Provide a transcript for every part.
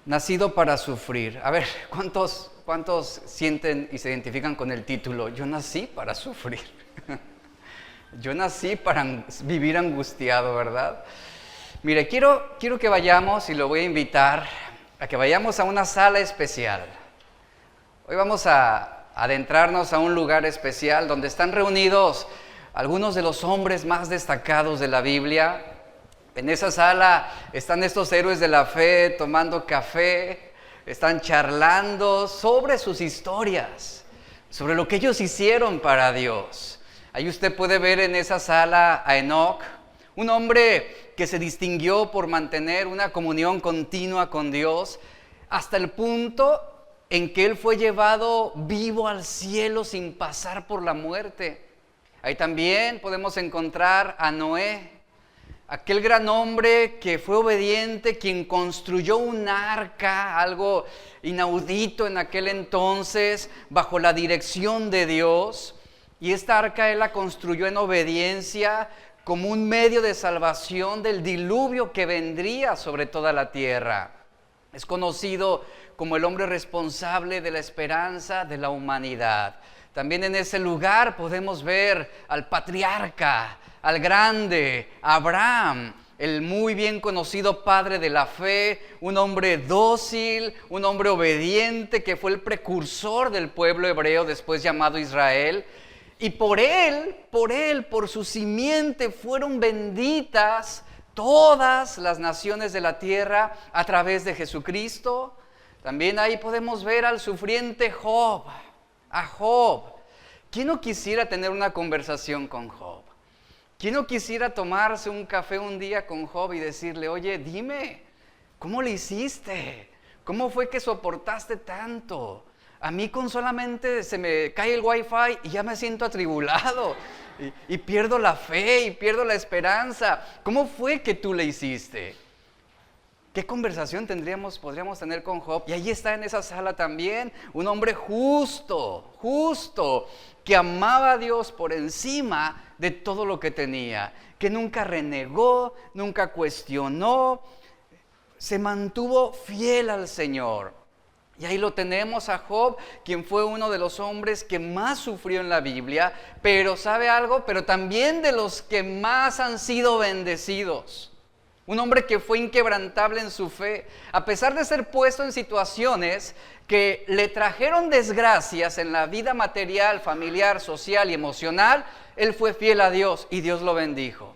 Nacido para sufrir. A ver, ¿cuántos sienten y se identifican con el título? Yo nací para sufrir. Yo nací para vivir angustiado, ¿verdad? Mire, quiero que vayamos, y lo voy a invitar a que vayamos a una sala especial. Hoy vamos a adentrarnos a un lugar especial donde están reunidos algunos de los hombres más destacados de la Biblia. En esa sala están estos héroes de la fe tomando café, están charlando sobre sus historias, sobre lo que ellos hicieron para Dios. Ahí usted puede ver en esa sala a Enoc, un hombre que se distinguió por mantener una comunión continua con Dios, hasta el punto en que él fue llevado vivo al cielo sin pasar por la muerte. Ahí también podemos encontrar a Noé, aquel gran hombre que fue obediente, quien construyó un arca, algo inaudito en aquel entonces, bajo la dirección de Dios. Y esta arca él la construyó en obediencia como un medio de salvación del diluvio que vendría sobre toda la tierra. Es conocido como el hombre responsable de la esperanza de la humanidad. También en ese lugar podemos ver al patriarca, al grande Abraham, el muy bien conocido padre de la fe, un hombre dócil, un hombre obediente que fue el precursor del pueblo hebreo después llamado Israel. Y por su simiente fueron benditas todas las naciones de la tierra a través de Jesucristo. También ahí podemos ver al sufriente Job, a Job. ¿Quién no quisiera tener una conversación con Job? ¿Quién no quisiera tomarse un café un día con Job y decirle, oye, dime, ¿cómo le hiciste? ¿Cómo fue que soportaste tanto? A mí con solamente se me cae el wifi y ya me siento atribulado y pierdo la fe y pierdo la esperanza. ¿Cómo fue que tú le hiciste? ¿Qué conversación podríamos tener con Job? Y ahí está en esa sala también un hombre justo, que amaba a Dios por encima de todo lo que tenía, que nunca renegó, nunca cuestionó, se mantuvo fiel al Señor. Y ahí lo tenemos a Job, quien fue uno de los hombres que más sufrió en la Biblia, pero ¿sabe algo? Pero también de los que más han sido bendecidos. Un hombre que fue inquebrantable en su fe, a pesar de ser puesto en situaciones que le trajeron desgracias en la vida material, familiar, social y emocional, él fue fiel a Dios y Dios lo bendijo.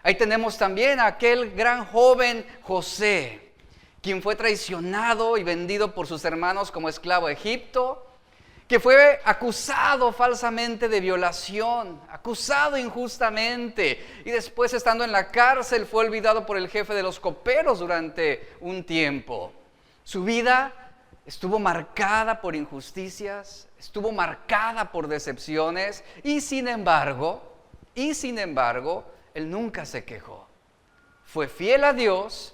Ahí tenemos también a aquel gran joven José, quien fue traicionado y vendido por sus hermanos como esclavo a Egipto, que fue acusado falsamente de violación, acusado injustamente, y después, estando en la cárcel, fue olvidado por el jefe de los coperos durante un tiempo. Su vida estuvo marcada por injusticias, estuvo marcada por decepciones, y sin embargo, él nunca se quejó. Fue fiel a Dios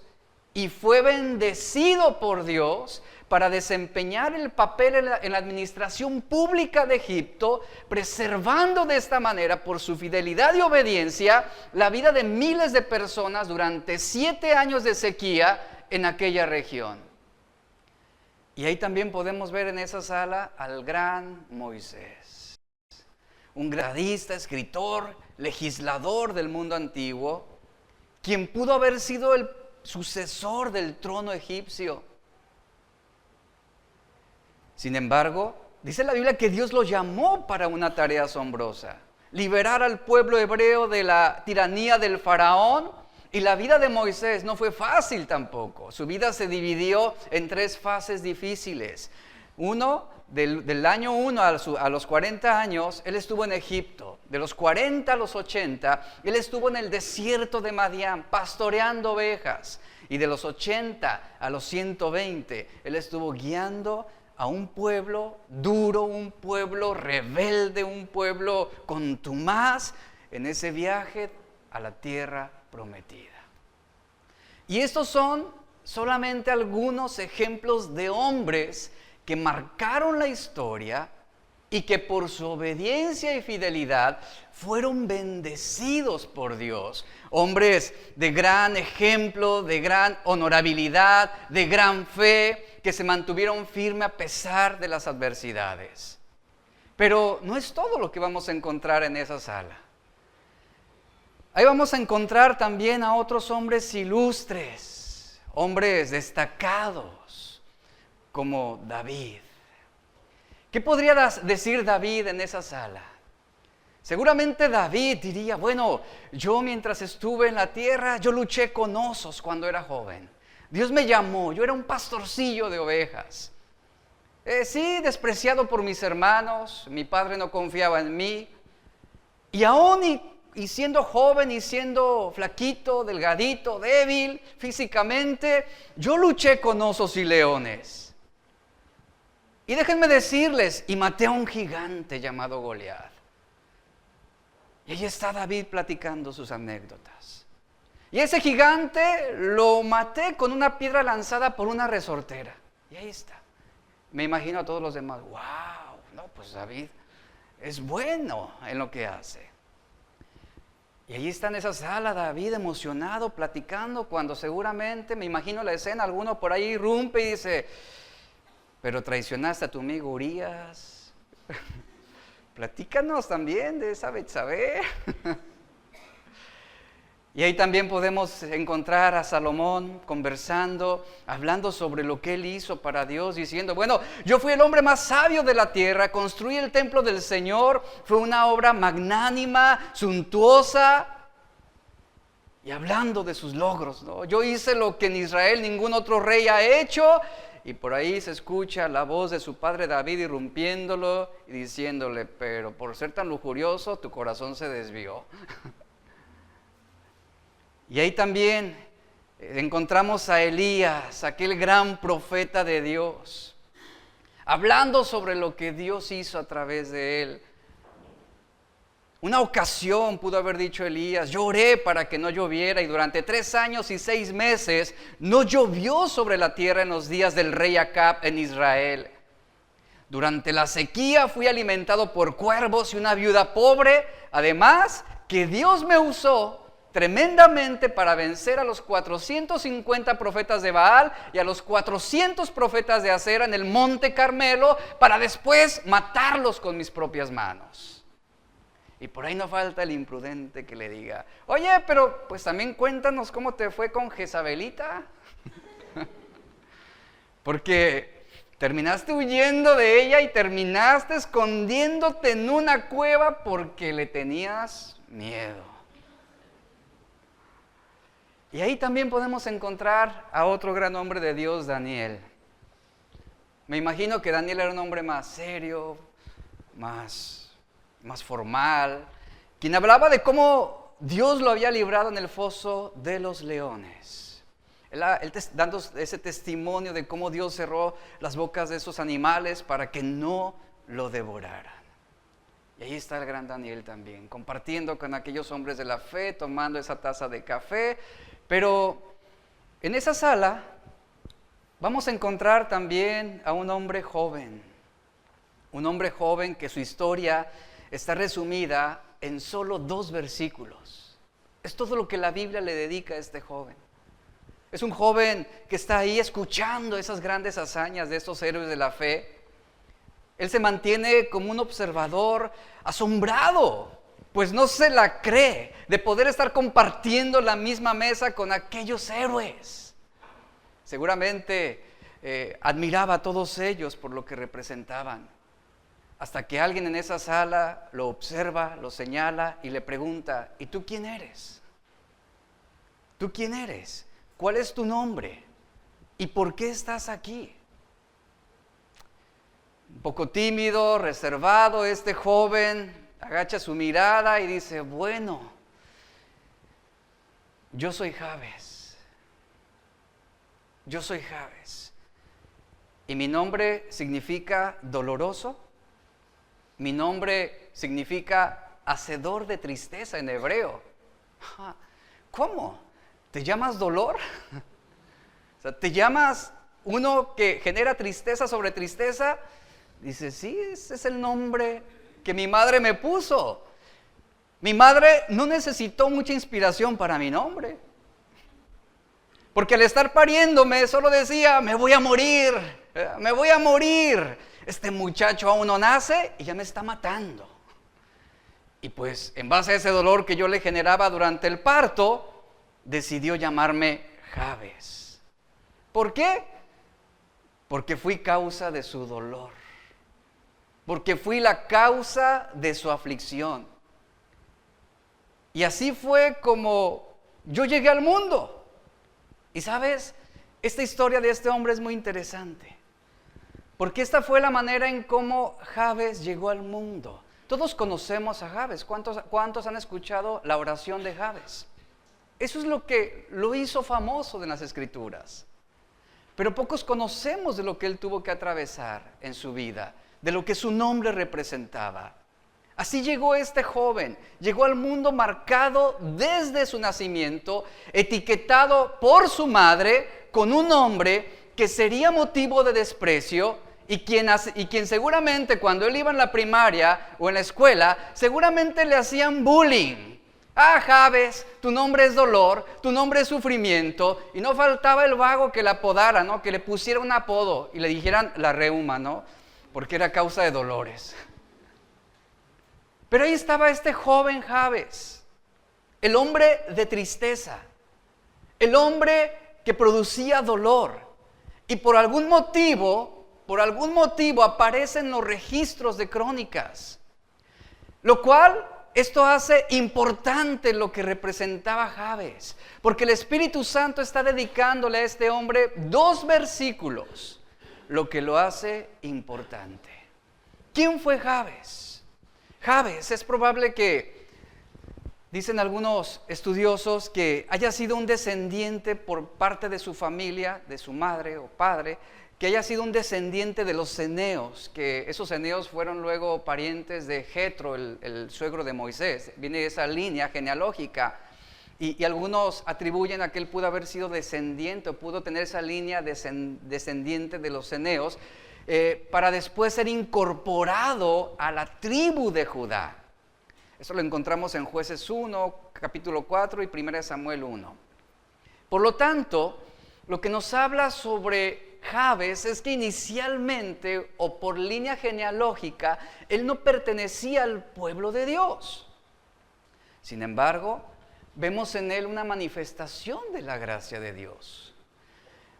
y fue bendecido por Dios para desempeñar el papel en la administración pública de Egipto, preservando de esta manera, por su fidelidad y obediencia, la vida de miles de personas durante 7 años de sequía en aquella región. Y ahí también podemos ver en esa sala al gran Moisés, un gradista, escritor, legislador del mundo antiguo, quien pudo haber sido el sucesor del trono egipcio. Sin embargo, dice la Biblia que Dios lo llamó para una tarea asombrosa: liberar al pueblo hebreo de la tiranía del faraón. Y la vida de Moisés no fue fácil tampoco. Su vida se dividió en 3 fases difíciles. Del año 1 a los 40 años, él estuvo en Egipto. De los 40 a los 80, él estuvo en el desierto de Madián, pastoreando ovejas. Y de los 80 a los 120, él estuvo guiando a un pueblo duro, un pueblo rebelde, un pueblo contumaz, en ese viaje a la tierra prometida. Y estos son solamente algunos ejemplos de hombres que marcaron la historia y que por su obediencia y fidelidad fueron bendecidos por Dios. Hombres de gran ejemplo, de gran honorabilidad, de gran fe, que se mantuvieron firmes a pesar de las adversidades. Pero no es todo lo que vamos a encontrar en esa sala. Ahí vamos a encontrar también a otros hombres ilustres, hombres destacados, como David. ¿Qué podría decir David en esa sala? Seguramente David diría, bueno, yo mientras estuve en la tierra, yo luché con osos cuando era joven. Dios me llamó, yo era un pastorcillo de ovejas. Sí, despreciado por mis hermanos, mi padre no confiaba en mí. Y aún y siendo joven y siendo flaquito, delgadito, débil físicamente, yo luché con osos y leones. Y déjenme decirles, y maté a un gigante llamado Goliat. Y ahí está David platicando sus anécdotas. Y ese gigante lo maté con una piedra lanzada por una resortera. Y ahí está. Me imagino a todos los demás, wow, no, pues David es bueno en lo que hace. Y ahí está en esa sala David emocionado, platicando, cuando seguramente, me imagino la escena, alguno por ahí irrumpe y dice, pero traicionaste a tu amigo Urías. Platícanos también de esa Betsabé. Y ahí también podemos encontrar a Salomón conversando, hablando sobre lo que él hizo para Dios, diciendo, bueno, yo fui el hombre más sabio de la tierra, construí el templo del Señor, fue una obra magnánima, suntuosa, y hablando de sus logros, ¿no? Yo hice lo que en Israel ningún otro rey ha hecho, y por ahí se escucha la voz de su padre David irrumpiéndolo y diciéndole, pero por ser tan lujurioso, tu corazón se desvió. Y ahí también encontramos a Elías, aquel gran profeta de Dios, hablando sobre lo que Dios hizo a través de él. Una ocasión pudo haber dicho Elías, yo oré para que no lloviera y durante 3 años y 6 meses no llovió sobre la tierra en los días del rey Acab en Israel. Durante la sequía fui alimentado por cuervos y una viuda pobre, además que Dios me usó tremendamente para vencer a los 450 profetas de Baal y a los 400 profetas de Acera en el monte Carmelo para después matarlos con mis propias manos. Y por ahí no falta el imprudente que le diga, oye, pero pues también cuéntanos cómo te fue con Jezabelita. Porque terminaste huyendo de ella y terminaste escondiéndote en una cueva porque le tenías miedo. Y ahí también podemos encontrar a otro gran hombre de Dios, Daniel. Me imagino que Daniel era un hombre más serio, más formal, quien hablaba de cómo Dios lo había librado en el foso de los leones. Él dando ese testimonio de cómo Dios cerró las bocas de esos animales para que no lo devoraran. Y ahí está el gran Daniel también, compartiendo con aquellos hombres de la fe, tomando esa taza de café. Pero en esa sala vamos a encontrar también a un hombre joven que su historia está resumida en solo 2 versículos. Es todo lo que la Biblia le dedica a este joven. Es un joven que está ahí escuchando esas grandes hazañas de estos héroes de la fe. Él se mantiene como un observador asombrado, pues no se la cree de poder estar compartiendo la misma mesa con aquellos héroes. Seguramente admiraba a todos ellos por lo que representaban. Hasta que alguien en esa sala lo observa, lo señala y le pregunta, ¿y tú quién eres? ¿Tú quién eres? ¿Cuál es tu nombre? ¿Y por qué estás aquí? Un poco tímido, reservado, este joven agacha su mirada y dice, bueno, yo soy Jabes. Yo soy Jabes. Y mi nombre significa doloroso. Mi nombre significa hacedor de tristeza en hebreo. ¿Cómo? ¿Te llamas dolor? O sea, ¿te llamas uno que genera tristeza sobre tristeza? Dice, sí, ese es el nombre que mi madre me puso. Mi madre no necesitó mucha inspiración para mi nombre. Porque al estar pariéndome solo decía, me voy a morir, me voy a morir. Este muchacho aún no nace y ya me está matando. Y pues en base a ese dolor que yo le generaba durante el parto, decidió llamarme Jabes. ¿Por qué? Porque fui causa de su dolor. Porque fui la causa de su aflicción. Y así fue como yo llegué al mundo. Y sabes, esta historia de este hombre es muy interesante. Porque esta fue la manera en cómo Jabes llegó al mundo. Todos conocemos a Jabes. ¿Cuántos han escuchado la oración de Jabes? Eso es lo que lo hizo famoso en las Escrituras. Pero pocos conocemos de lo que él tuvo que atravesar en su vida, de lo que su nombre representaba. Así llegó este joven, llegó al mundo marcado desde su nacimiento, etiquetado por su madre con un nombre que sería motivo de desprecio y quien seguramente cuando él iba en la primaria o en la escuela, seguramente le hacían bullying. Ah, Jabes, tu nombre es dolor, tu nombre es sufrimiento, y no faltaba el vago que la apodara, ¿no? Que le pusiera un apodo y le dijeran la reuma, ¿no? Porque era causa de dolores. Pero ahí estaba este joven Jabes, el hombre de tristeza, el hombre que producía dolor, y por algún motivo aparecen los registros de crónicas, lo cual esto hace importante lo que representaba Jabes, porque el Espíritu Santo está dedicándole a este hombre 2 versículos, lo que lo hace importante. ¿Quién fue Jabes? Jabes es probable que, dicen algunos estudiosos, que haya sido un descendiente por parte de su familia, de su madre o padre, que haya sido un descendiente de los ceneos, que esos ceneos fueron luego parientes de Jetro, el suegro de Moisés. Viene esa línea genealógica y algunos atribuyen a que él pudo haber sido descendiente o pudo tener esa línea descendiente de los ceneos para después ser incorporado a la tribu de Judá. Eso lo encontramos en Jueces 1, capítulo 4 y 1 Samuel 1. Por lo tanto, lo que nos habla sobre Jabes es que inicialmente o por línea genealógica él no pertenecía al pueblo de Dios. Sin embargo, vemos en él una manifestación de la gracia de Dios.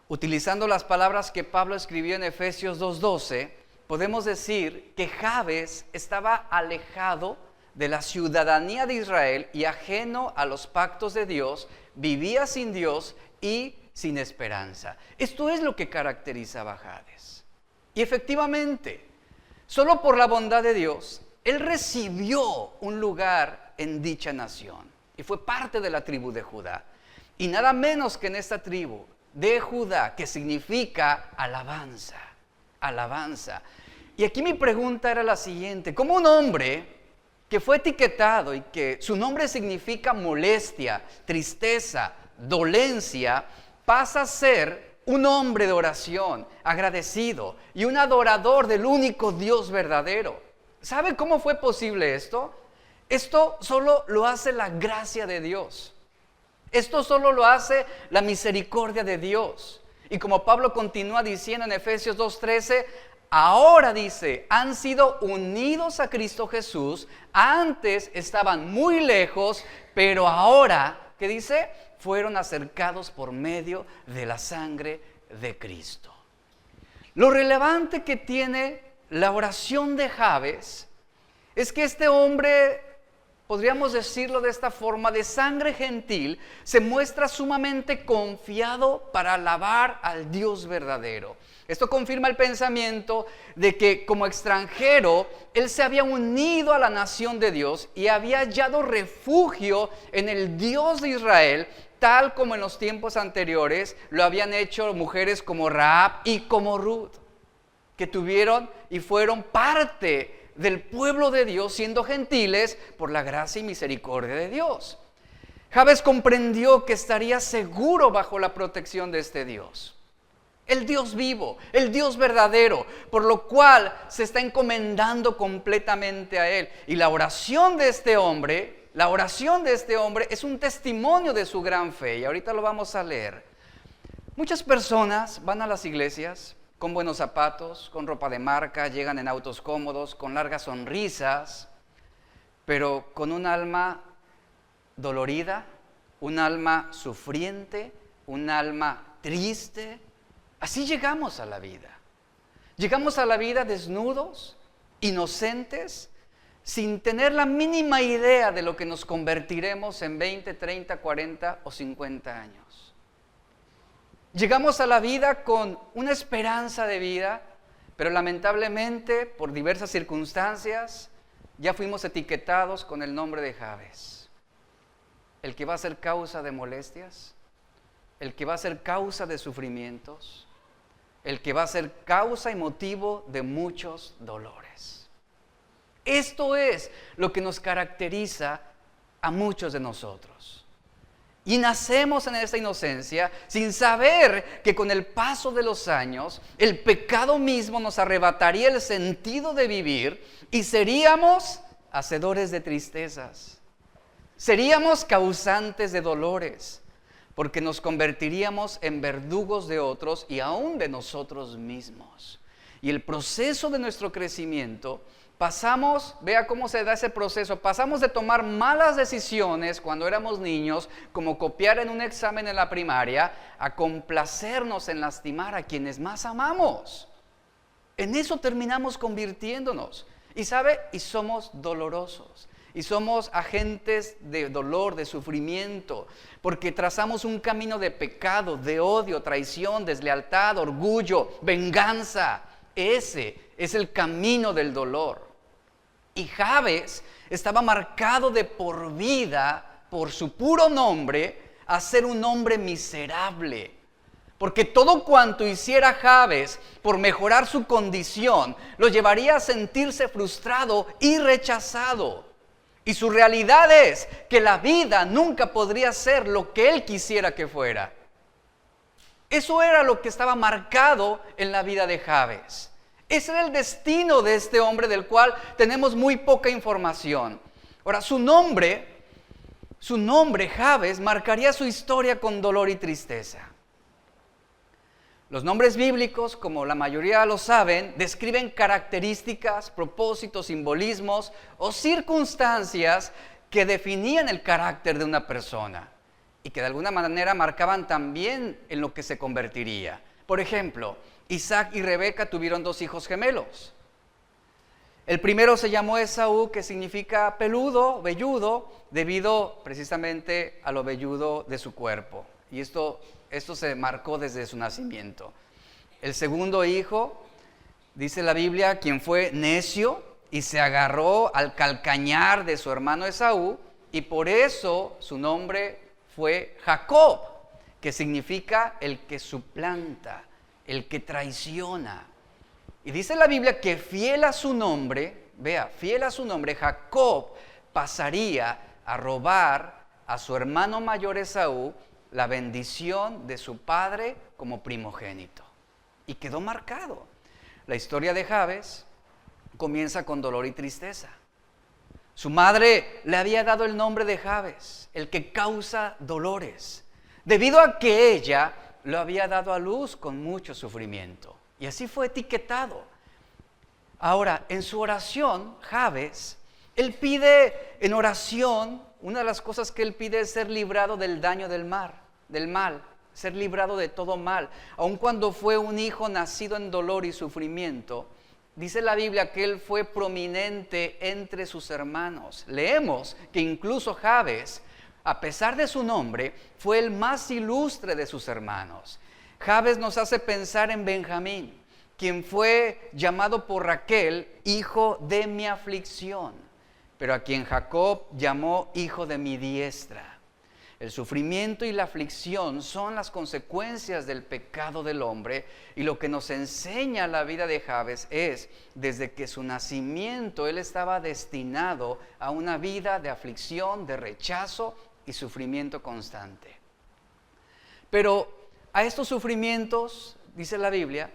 Utilizando las palabras que Pablo escribió en Efesios 2:12, podemos decir que Jabes estaba alejado de la ciudadanía de Israel y ajeno a los pactos de Dios, vivía sin Dios y sin esperanza. Esto es lo que caracterizaba a Jabes. Y efectivamente, solo por la bondad de Dios, él recibió un lugar en dicha nación y fue parte de la tribu de Judá. Y nada menos que en esta tribu de Judá, que significa alabanza, alabanza. Y aquí mi pregunta era la siguiente: ¿cómo un hombre que fue etiquetado y que su nombre significa molestia, tristeza, dolencia, pasa a ser un hombre de oración, agradecido y un adorador del único Dios verdadero? ¿Sabe cómo fue posible esto? Esto solo lo hace la gracia de Dios. Esto solo lo hace la misericordia de Dios. Y como Pablo continúa diciendo en Efesios 2:13, ahora dice, han sido unidos a Cristo Jesús, antes estaban muy lejos, pero ahora, ¿qué dice? Fueron acercados por medio de la sangre de Cristo. Lo relevante que tiene la oración de Jabes es que este hombre, podríamos decirlo de esta forma, de sangre gentil, se muestra sumamente confiado para alabar al Dios verdadero. Esto confirma el pensamiento de que como extranjero, él se había unido a la nación de Dios y había hallado refugio en el Dios de Israel, tal como en los tiempos anteriores lo habían hecho mujeres como Rahab y como Ruth, que tuvieron y fueron parte del pueblo de Dios, siendo gentiles por la gracia y misericordia de Dios. Jabes comprendió que estaría seguro bajo la protección de este Dios. el Dios vivo, el Dios verdadero, por lo cual se está encomendando completamente a Él. Y la oración de este hombre es un testimonio de su gran fe, y ahorita lo vamos a leer. Muchas personas van a las iglesias con buenos zapatos, con ropa de marca, llegan en autos cómodos, con largas sonrisas, pero con un alma dolorida, un alma sufriente, un alma triste. Así llegamos a la vida. Llegamos a la vida desnudos, inocentes, sin tener la mínima idea de lo que nos convertiremos en 20, 30, 40 o 50 años. Llegamos a la vida con una esperanza de vida, pero lamentablemente, por diversas circunstancias, ya fuimos etiquetados con el nombre de Jabes. El que va a ser causa de molestias, el que va a ser causa de sufrimientos, el que va a ser causa y motivo de muchos dolores. Esto es lo que nos caracteriza a muchos de nosotros. Y nacemos en esta inocencia sin saber que con el paso de los años el pecado mismo nos arrebataría el sentido de vivir y seríamos hacedores de tristezas. Seríamos causantes de dolores, porque nos convertiríamos en verdugos de otros y aún de nosotros mismos. Y el proceso de nuestro crecimiento, vea cómo se da ese proceso, pasamos de tomar malas decisiones cuando éramos niños, como copiar en un examen en la primaria, a complacernos en lastimar a quienes más amamos. En eso terminamos convirtiéndonos. Y somos dolorosos. Y somos agentes de dolor, de sufrimiento, porque trazamos un camino de pecado, de odio, traición, deslealtad, orgullo, venganza. Ese es el camino del dolor. Y Jabes estaba marcado de por vida, por su puro nombre, a ser un hombre miserable. Porque todo cuanto hiciera Jabes por mejorar su condición, lo llevaría a sentirse frustrado y rechazado. Y su realidad es que la vida nunca podría ser lo que él quisiera que fuera. Eso era lo que estaba marcado en la vida de Jabes. Ese era el destino de este hombre del cual tenemos muy poca información. Ahora, su nombre, Jabes, marcaría su historia con dolor y tristeza. Los nombres bíblicos, como la mayoría lo saben, describen características, propósitos, simbolismos o circunstancias que definían el carácter de una persona y que de alguna manera marcaban también en lo que se convertiría. Por ejemplo, Isaac y Rebeca tuvieron 2 hijos gemelos. El primero se llamó Esaú, que significa peludo, velludo, debido precisamente a lo velludo de su cuerpo. Y esto se marcó desde su nacimiento. El segundo hijo, dice la Biblia, quien fue necio y se agarró al calcañar de su hermano Esaú, y por eso su nombre fue Jacob, que significa el que suplanta, el que traiciona. Y dice la Biblia que fiel a su nombre, Jacob pasaría a robar a su hermano mayor Esaú la bendición de su padre como primogénito. Y quedó marcado. La historia de Jabes comienza con dolor y tristeza. Su madre le había dado el nombre de Jabes, el que causa dolores, debido a que ella lo había dado a luz con mucho sufrimiento. Y así fue etiquetado. Ahora, en su oración, Jabes, él pide en oración, una de las cosas que él pide es ser librado del daño del mal, ser librado de todo mal. Aun cuando fue un hijo nacido en dolor y sufrimiento, dice la Biblia que él fue prominente entre sus hermanos. Leemos que incluso Jabes, a pesar de su nombre, fue el más ilustre de sus hermanos. Jabes nos hace pensar en Benjamín, quien fue llamado por Raquel hijo de mi aflicción, pero a quien Jacob llamó hijo de mi diestra. El sufrimiento y la aflicción son las consecuencias del pecado del hombre, y lo que nos enseña la vida de Jabes es, desde que su nacimiento, él estaba destinado a una vida de aflicción, de rechazo y sufrimiento constante. Pero a estos sufrimientos dice la Biblia,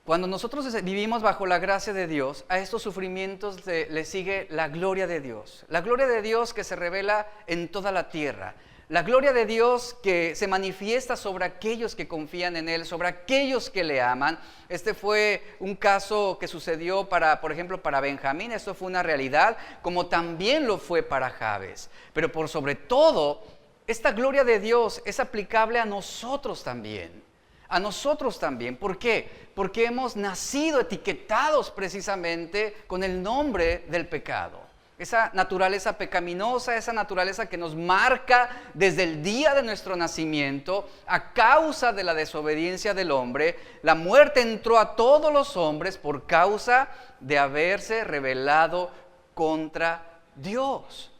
cuando nosotros vivimos bajo la gracia de Dios, a estos sufrimientos le sigue la gloria de Dios. La gloria de Dios que se revela en toda la tierra. La gloria de Dios que se manifiesta sobre aquellos que confían en Él, sobre aquellos que le aman. Este fue un caso que sucedió por ejemplo, para Benjamín. Esto fue una realidad, como también lo fue para Jabes. Pero por sobre todo, esta gloria de Dios es aplicable a nosotros también. A nosotros también. ¿Por qué? Porque hemos nacido etiquetados precisamente con el nombre del pecado. Esa naturaleza pecaminosa, esa naturaleza que nos marca desde el día de nuestro nacimiento a causa de la desobediencia del hombre. La muerte entró a todos los hombres por causa de haberse rebelado contra Dios.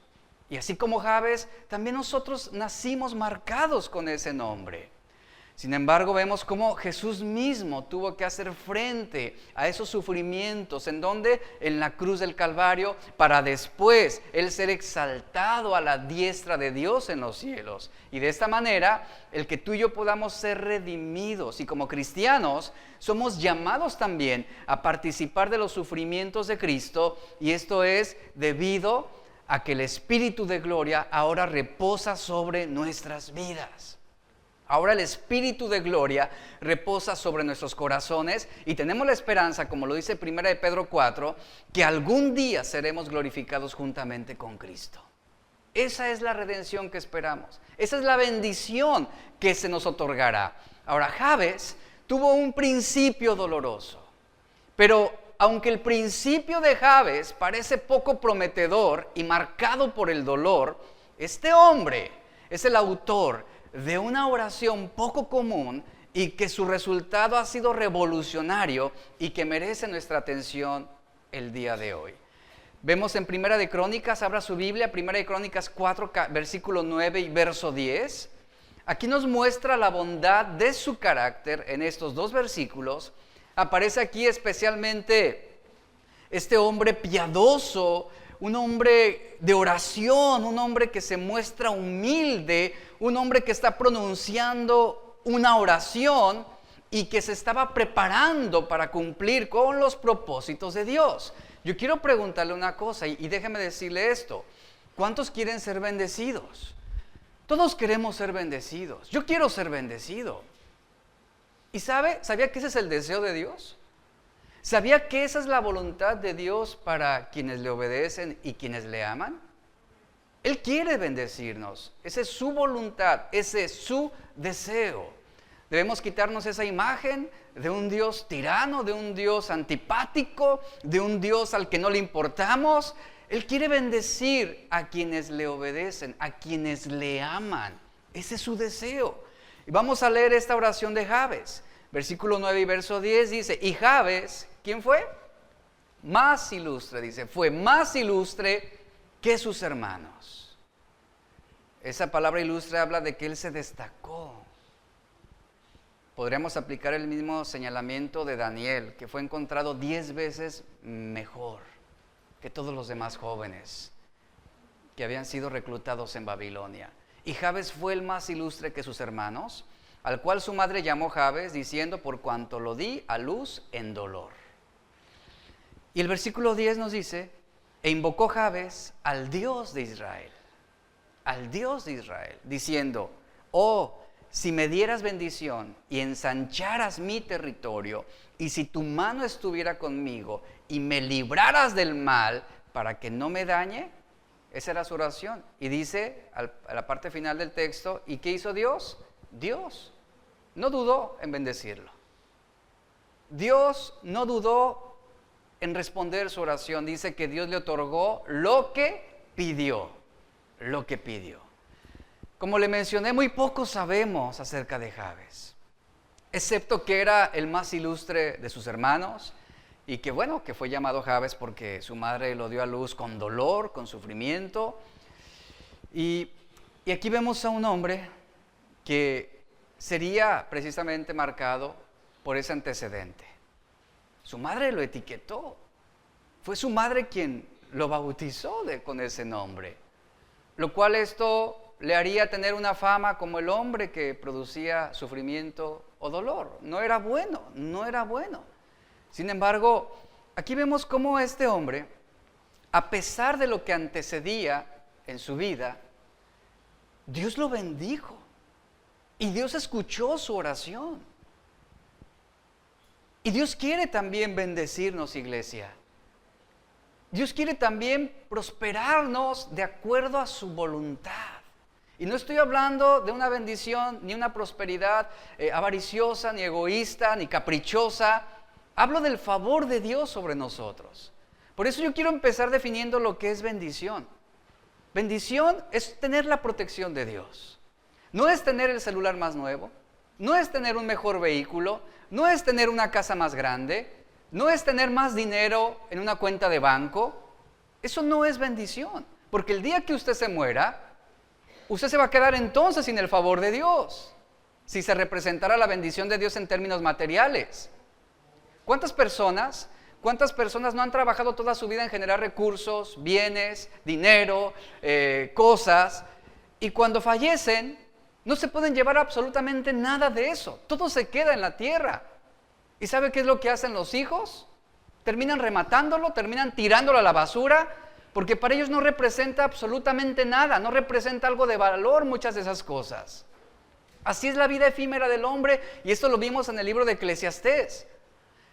Y así como Jabes, también nosotros nacimos marcados con ese nombre. Sin embargo, vemos cómo Jesús mismo tuvo que hacer frente a esos sufrimientos, ¿en dónde? En la cruz del Calvario, para después Él ser exaltado a la diestra de Dios en los cielos. Y de esta manera, el que tú y yo podamos ser redimidos. Y como cristianos, somos llamados también a participar de los sufrimientos de Cristo. Y esto es debido a que el Espíritu de gloria ahora reposa sobre nuestras vidas. Ahora el Espíritu de gloria reposa sobre nuestros corazones y tenemos la esperanza, como lo dice 1 de Pedro 4, que algún día seremos glorificados juntamente con Cristo. Esa es la redención que esperamos. Esa es la bendición que se nos otorgará. Ahora, Jabes tuvo un principio doloroso, pero aunque el principio de Jabes parece poco prometedor y marcado por el dolor, este hombre es el autor de una oración poco común y que su resultado ha sido revolucionario y que merece nuestra atención el día de hoy. Vemos en Primera de Crónicas, abra su Biblia, Primera de Crónicas 4, versículo 9 y verso 10. Aquí nos muestra la bondad de su carácter en estos dos versículos. Aparece aquí especialmente este hombre piadoso, un hombre de oración, un hombre que se muestra humilde, un hombre que está pronunciando una oración y que se estaba preparando para cumplir con los propósitos de Dios. Yo quiero preguntarle una cosa y déjeme decirle esto. ¿Cuántos quieren ser bendecidos? Todos queremos ser bendecidos. Yo quiero ser bendecido. ¿Y sabía que ese es el deseo de Dios? ¿Sabía que esa es la voluntad de Dios para quienes le obedecen y quienes le aman? Él quiere bendecirnos. Esa es su voluntad, ese es su deseo. Debemos quitarnos esa imagen de un Dios tirano, de un Dios antipático, de un Dios al que no le importamos. Él quiere bendecir a quienes le obedecen, a quienes le aman. Ese es su deseo. Y vamos a leer esta oración de Jabes. Versículo 9 y verso 10 dice, y Jabes, ¿quién fue? Más ilustre, dice, fue más ilustre que sus hermanos. Esa palabra ilustre habla de que él se destacó. Podríamos aplicar el mismo señalamiento de Daniel, que fue encontrado 10 veces mejor que todos los demás jóvenes que habían sido reclutados en Babilonia. Y Jabes fue el más ilustre que sus hermanos, al cual su madre llamó Jabes, diciendo, por cuanto lo di a luz en dolor. Y el versículo 10 nos dice, e invocó Jabes al Dios de Israel, diciendo, oh, si me dieras bendición y ensancharas mi territorio, y si tu mano estuviera conmigo y me libraras del mal para que no me dañe. Esa era su oración. Y dice a la parte final del texto, ¿y qué hizo Dios? Dios no dudó en bendecirlo. Dios no dudó en responder su oración. Dice que Dios le otorgó lo que pidió. Como le mencioné, muy poco sabemos acerca de Jabes, excepto que era el más ilustre de sus hermanos y que que fue llamado Jabes porque su madre lo dio a luz con dolor, con sufrimiento. Y aquí vemos a un hombre que sería precisamente marcado por ese antecedente. Su madre lo etiquetó, fue su madre quien lo bautizó con ese nombre, lo cual esto le haría tener una fama como el hombre que producía sufrimiento o dolor. No era bueno, no era bueno. Sin embargo, aquí vemos cómo este hombre, a pesar de lo que antecedía en su vida, Dios lo bendijo y Dios escuchó su oración. Y Dios quiere también bendecirnos, iglesia. Dios quiere también prosperarnos de acuerdo a su voluntad. Y no estoy hablando de una bendición ni una prosperidad avariciosa, ni egoísta, ni caprichosa. Hablo del favor de Dios sobre nosotros. Por eso yo quiero empezar definiendo lo que es bendición. Bendición es tener la protección de Dios. No es tener el celular más nuevo, no es tener un mejor vehículo, no es tener una casa más grande, no es tener más dinero en una cuenta de banco. Eso no es bendición, porque el día que usted se muera, usted se va a quedar entonces sin el favor de Dios, si se representara la bendición de Dios en términos materiales. ¿Cuántas personas no han trabajado toda su vida en generar recursos, bienes, dinero, cosas, y cuando fallecen no se pueden llevar absolutamente nada de eso? Todo se queda en la tierra. ¿Y sabe qué es lo que hacen los hijos? Terminan rematándolo, terminan tirándolo a la basura, porque para ellos no representa absolutamente nada, no representa algo de valor muchas de esas cosas. Así es la vida efímera del hombre, y esto lo vimos en el libro de Eclesiastés.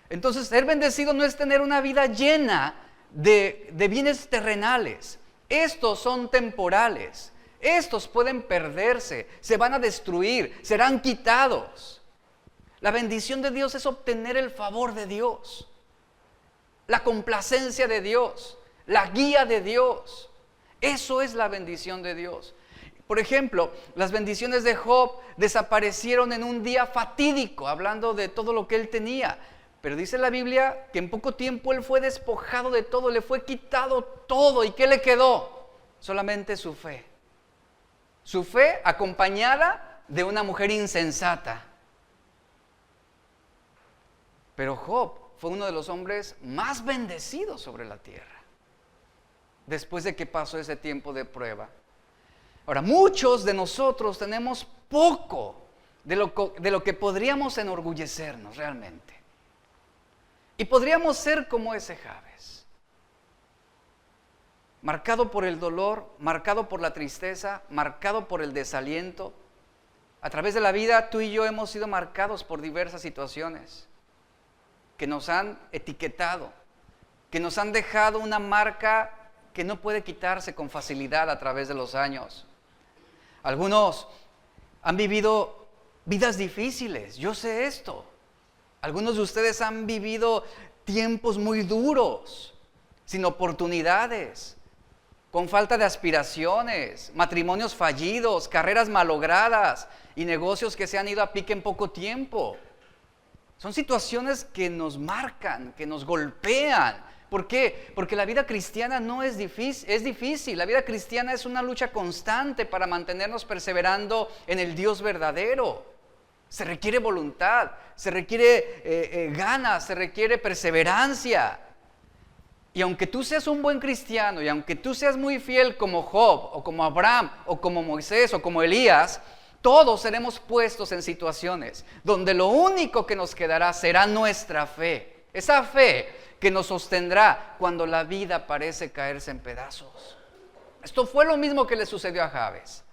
Entonces, ser bendecido no es tener una vida llena de bienes terrenales. Estos son temporales. Estos pueden perderse, se van a destruir, serán quitados. La bendición de Dios es obtener el favor de Dios, la complacencia de Dios, la guía de Dios. Eso es la bendición de Dios. Por ejemplo, las bendiciones de Job desaparecieron en un día fatídico, hablando de todo lo que él tenía. Pero dice la Biblia que en poco tiempo él fue despojado de todo, le fue quitado todo. ¿Y qué le quedó? Solamente su fe. Su fe acompañada de una mujer insensata. Pero Job fue uno de los hombres más bendecidos sobre la tierra, después de que pasó ese tiempo de prueba. Ahora, muchos de nosotros tenemos poco de lo que podríamos enorgullecernos realmente. Y podríamos ser como ese Jabes, marcado por el dolor, marcado por la tristeza, marcado por el desaliento. A través de la vida, tú y yo hemos sido marcados por diversas situaciones que nos han etiquetado, que nos han dejado una marca que no puede quitarse con facilidad a través de los años. Algunos han vivido vidas difíciles, yo sé esto. Algunos de ustedes han vivido tiempos muy duros, sin oportunidades, con falta de aspiraciones, matrimonios fallidos, carreras malogradas y negocios que se han ido a pique en poco tiempo. Son situaciones que nos marcan, que nos golpean. ¿Por qué? Porque la vida cristiana no es difícil, es difícil. La vida cristiana es una lucha constante para mantenernos perseverando en el Dios verdadero. Se requiere voluntad, se requiere ganas, se requiere perseverancia. Y aunque tú seas un buen cristiano, y aunque tú seas muy fiel como Job, o como Abraham, o como Moisés, o como Elías, todos seremos puestos en situaciones donde lo único que nos quedará será nuestra fe. Esa fe que nos sostendrá cuando la vida parece caerse en pedazos. Esto fue lo mismo que le sucedió a Jabes.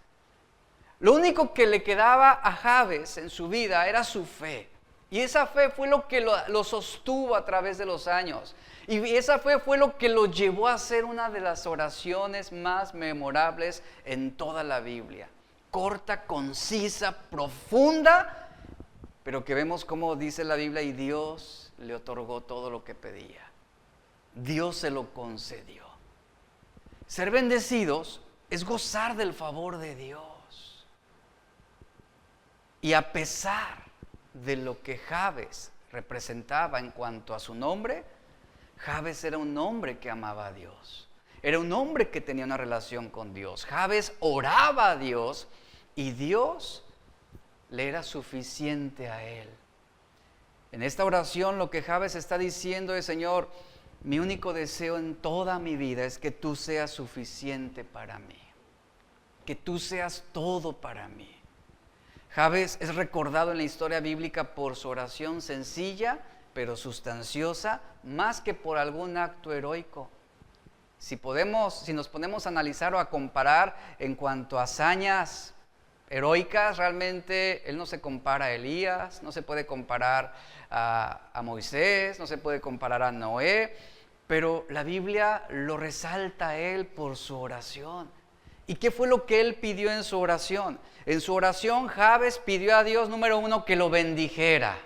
Lo único que le quedaba a Jabes en su vida era su fe. Y esa fe fue lo que lo sostuvo a través de los años. Y esa fe fue lo que lo llevó a hacer una de las oraciones más memorables en toda la Biblia. Corta, concisa, profunda, pero que vemos cómo dice la Biblia, y Dios le otorgó todo lo que pedía. Dios se lo concedió. Ser bendecidos es gozar del favor de Dios. Y a pesar de lo que Jabes representaba en cuanto a su nombre, Jabes era un hombre que amaba a Dios. Era un hombre que tenía una relación con Dios. Jabes oraba a Dios y Dios le era suficiente a él. En esta oración lo que Jabes está diciendo es: Señor, mi único deseo en toda mi vida es que tú seas suficiente para mí. Que tú seas todo para mí. Jabes es recordado en la historia bíblica por su oración sencilla, pero sustanciosa, más que por algún acto heroico. Si nos ponemos a analizar o a comparar en cuanto a hazañas heroicas, realmente él no se compara a Elías, no se puede comparar a Moisés, no se puede comparar a Noé, pero la Biblia lo resalta a él por su oración. ¿Y qué fue lo que él pidió en su oración? En su oración, Jabes pidió a Dios, número uno, que lo bendijera.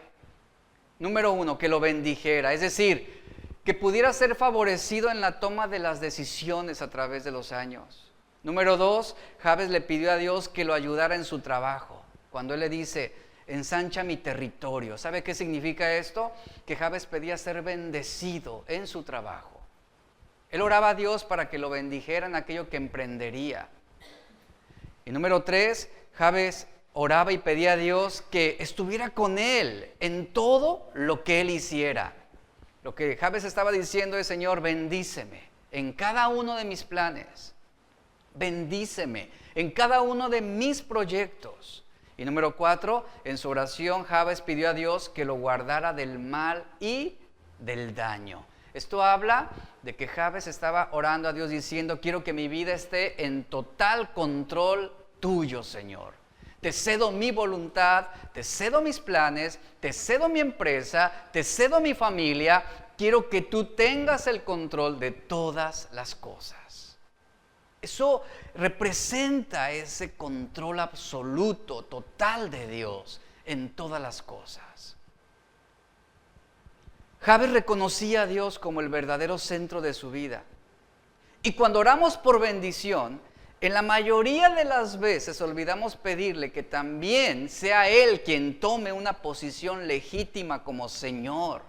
Número uno, que lo bendijera. Es decir, que pudiera ser favorecido en la toma de las decisiones a través de los años. Número dos, Jabes le pidió a Dios que lo ayudara en su trabajo. Cuando él le dice, ensancha mi territorio. ¿Sabe qué significa esto? Que Jabes pedía ser bendecido en su trabajo. Él oraba a Dios para que lo bendijera en aquello que emprendería. Y número tres, Jabes oraba y pedía a Dios que estuviera con él en todo lo que él hiciera. Lo que Jabes estaba diciendo es, Señor, bendíceme en cada uno de mis planes. Bendíceme en cada uno de mis proyectos. Y número cuatro, en su oración, Jabes pidió a Dios que lo guardara del mal y del daño. Esto habla de que Jabes estaba orando a Dios diciendo, quiero que mi vida esté en total control tuyo, Señor. Te cedo mi voluntad, te cedo mis planes, te cedo mi empresa, te cedo mi familia. Quiero que tú tengas el control de todas las cosas. Eso representa ese control absoluto, total de Dios en todas las cosas. Jabes reconocía a Dios como el verdadero centro de su vida. Y cuando oramos por bendición, en la mayoría de las veces olvidamos pedirle que también sea Él quien tome una posición legítima como Señor.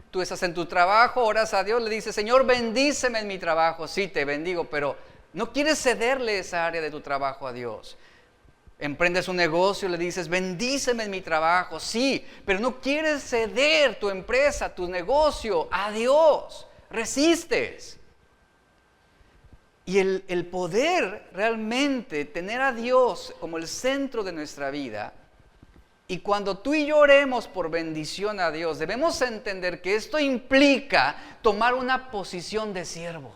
Tú estás en tu trabajo, oras a Dios, le dices, Señor, bendíceme en mi trabajo. Sí, te bendigo, pero no quieres cederle esa área de tu trabajo a Dios. Emprendes un negocio, le dices, bendíceme en mi trabajo. Sí, pero no quieres ceder tu empresa, tu negocio a Dios. Resistes. Y el poder realmente tener a Dios como el centro de nuestra vida, y cuando tú y yo oremos por bendición a Dios, debemos entender que esto implica tomar una posición de siervo,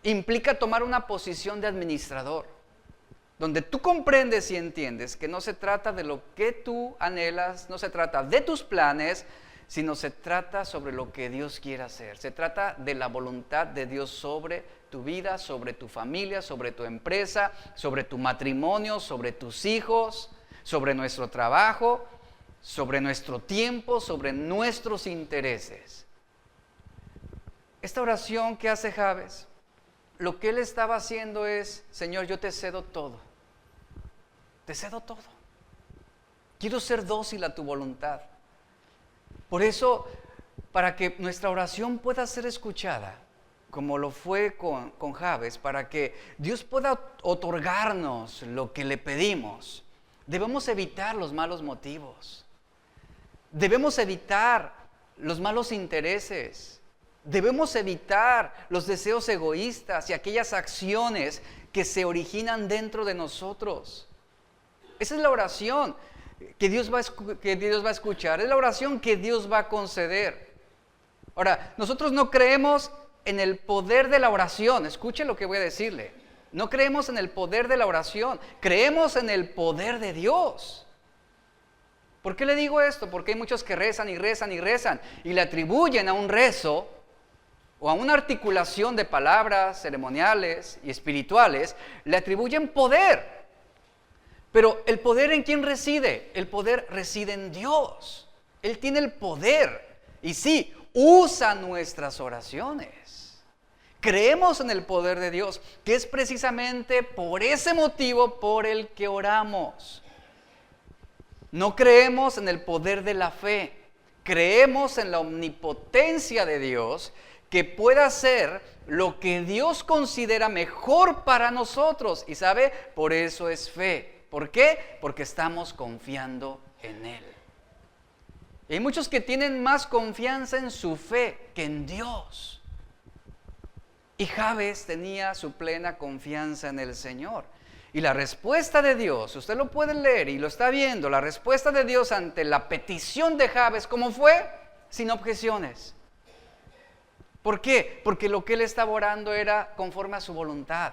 implica tomar una posición de administrador, donde tú comprendes y entiendes que no se trata de lo que tú anhelas, no se trata de tus planes, sino se trata sobre lo que Dios quiere hacer. Se trata de la voluntad de Dios sobre tu vida, sobre tu familia, sobre tu empresa, sobre tu matrimonio, sobre tus hijos, sobre nuestro trabajo, sobre nuestro tiempo, sobre nuestros intereses. Esta oración que hace Jabes, lo que él estaba haciendo es, Señor, yo te cedo todo. Te cedo todo. Quiero ser dócil a tu voluntad. Por eso, para que nuestra oración pueda ser escuchada, como lo fue con Jabes, para que Dios pueda otorgarnos lo que le pedimos, debemos evitar los malos motivos. Debemos evitar los malos intereses. Debemos evitar los deseos egoístas y aquellas acciones que se originan dentro de nosotros. Esa es la oración que Dios va a escuchar, es la oración que Dios va a conceder. Ahora, nosotros no creemos en el poder de la oración. Escuche lo que voy a decirle. No creemos en el poder de la oración, creemos en el poder de Dios. ¿Por qué le digo esto? Porque hay muchos que rezan y rezan y rezan y le atribuyen a un rezo o a una articulación de palabras ceremoniales y espirituales, le atribuyen poder. Pero ¿el poder en quién reside? El poder reside en Dios. Él tiene el poder. Y sí, usa nuestras oraciones. Creemos en el poder de Dios, que es precisamente por ese motivo por el que oramos. No creemos en el poder de la fe. Creemos en la omnipotencia de Dios, que pueda hacer lo que Dios considera mejor para nosotros. Y ¿sabe? Por eso es fe. ¿Por qué? Porque estamos confiando en Él. Y hay muchos que tienen más confianza en su fe que en Dios. Y Jabes tenía su plena confianza en el Señor. Y la respuesta de Dios, usted lo puede leer y lo está viendo, la respuesta de Dios ante la petición de Jabes, ¿cómo fue? Sin objeciones. ¿Por qué? Porque lo que él estaba orando era conforme a su voluntad.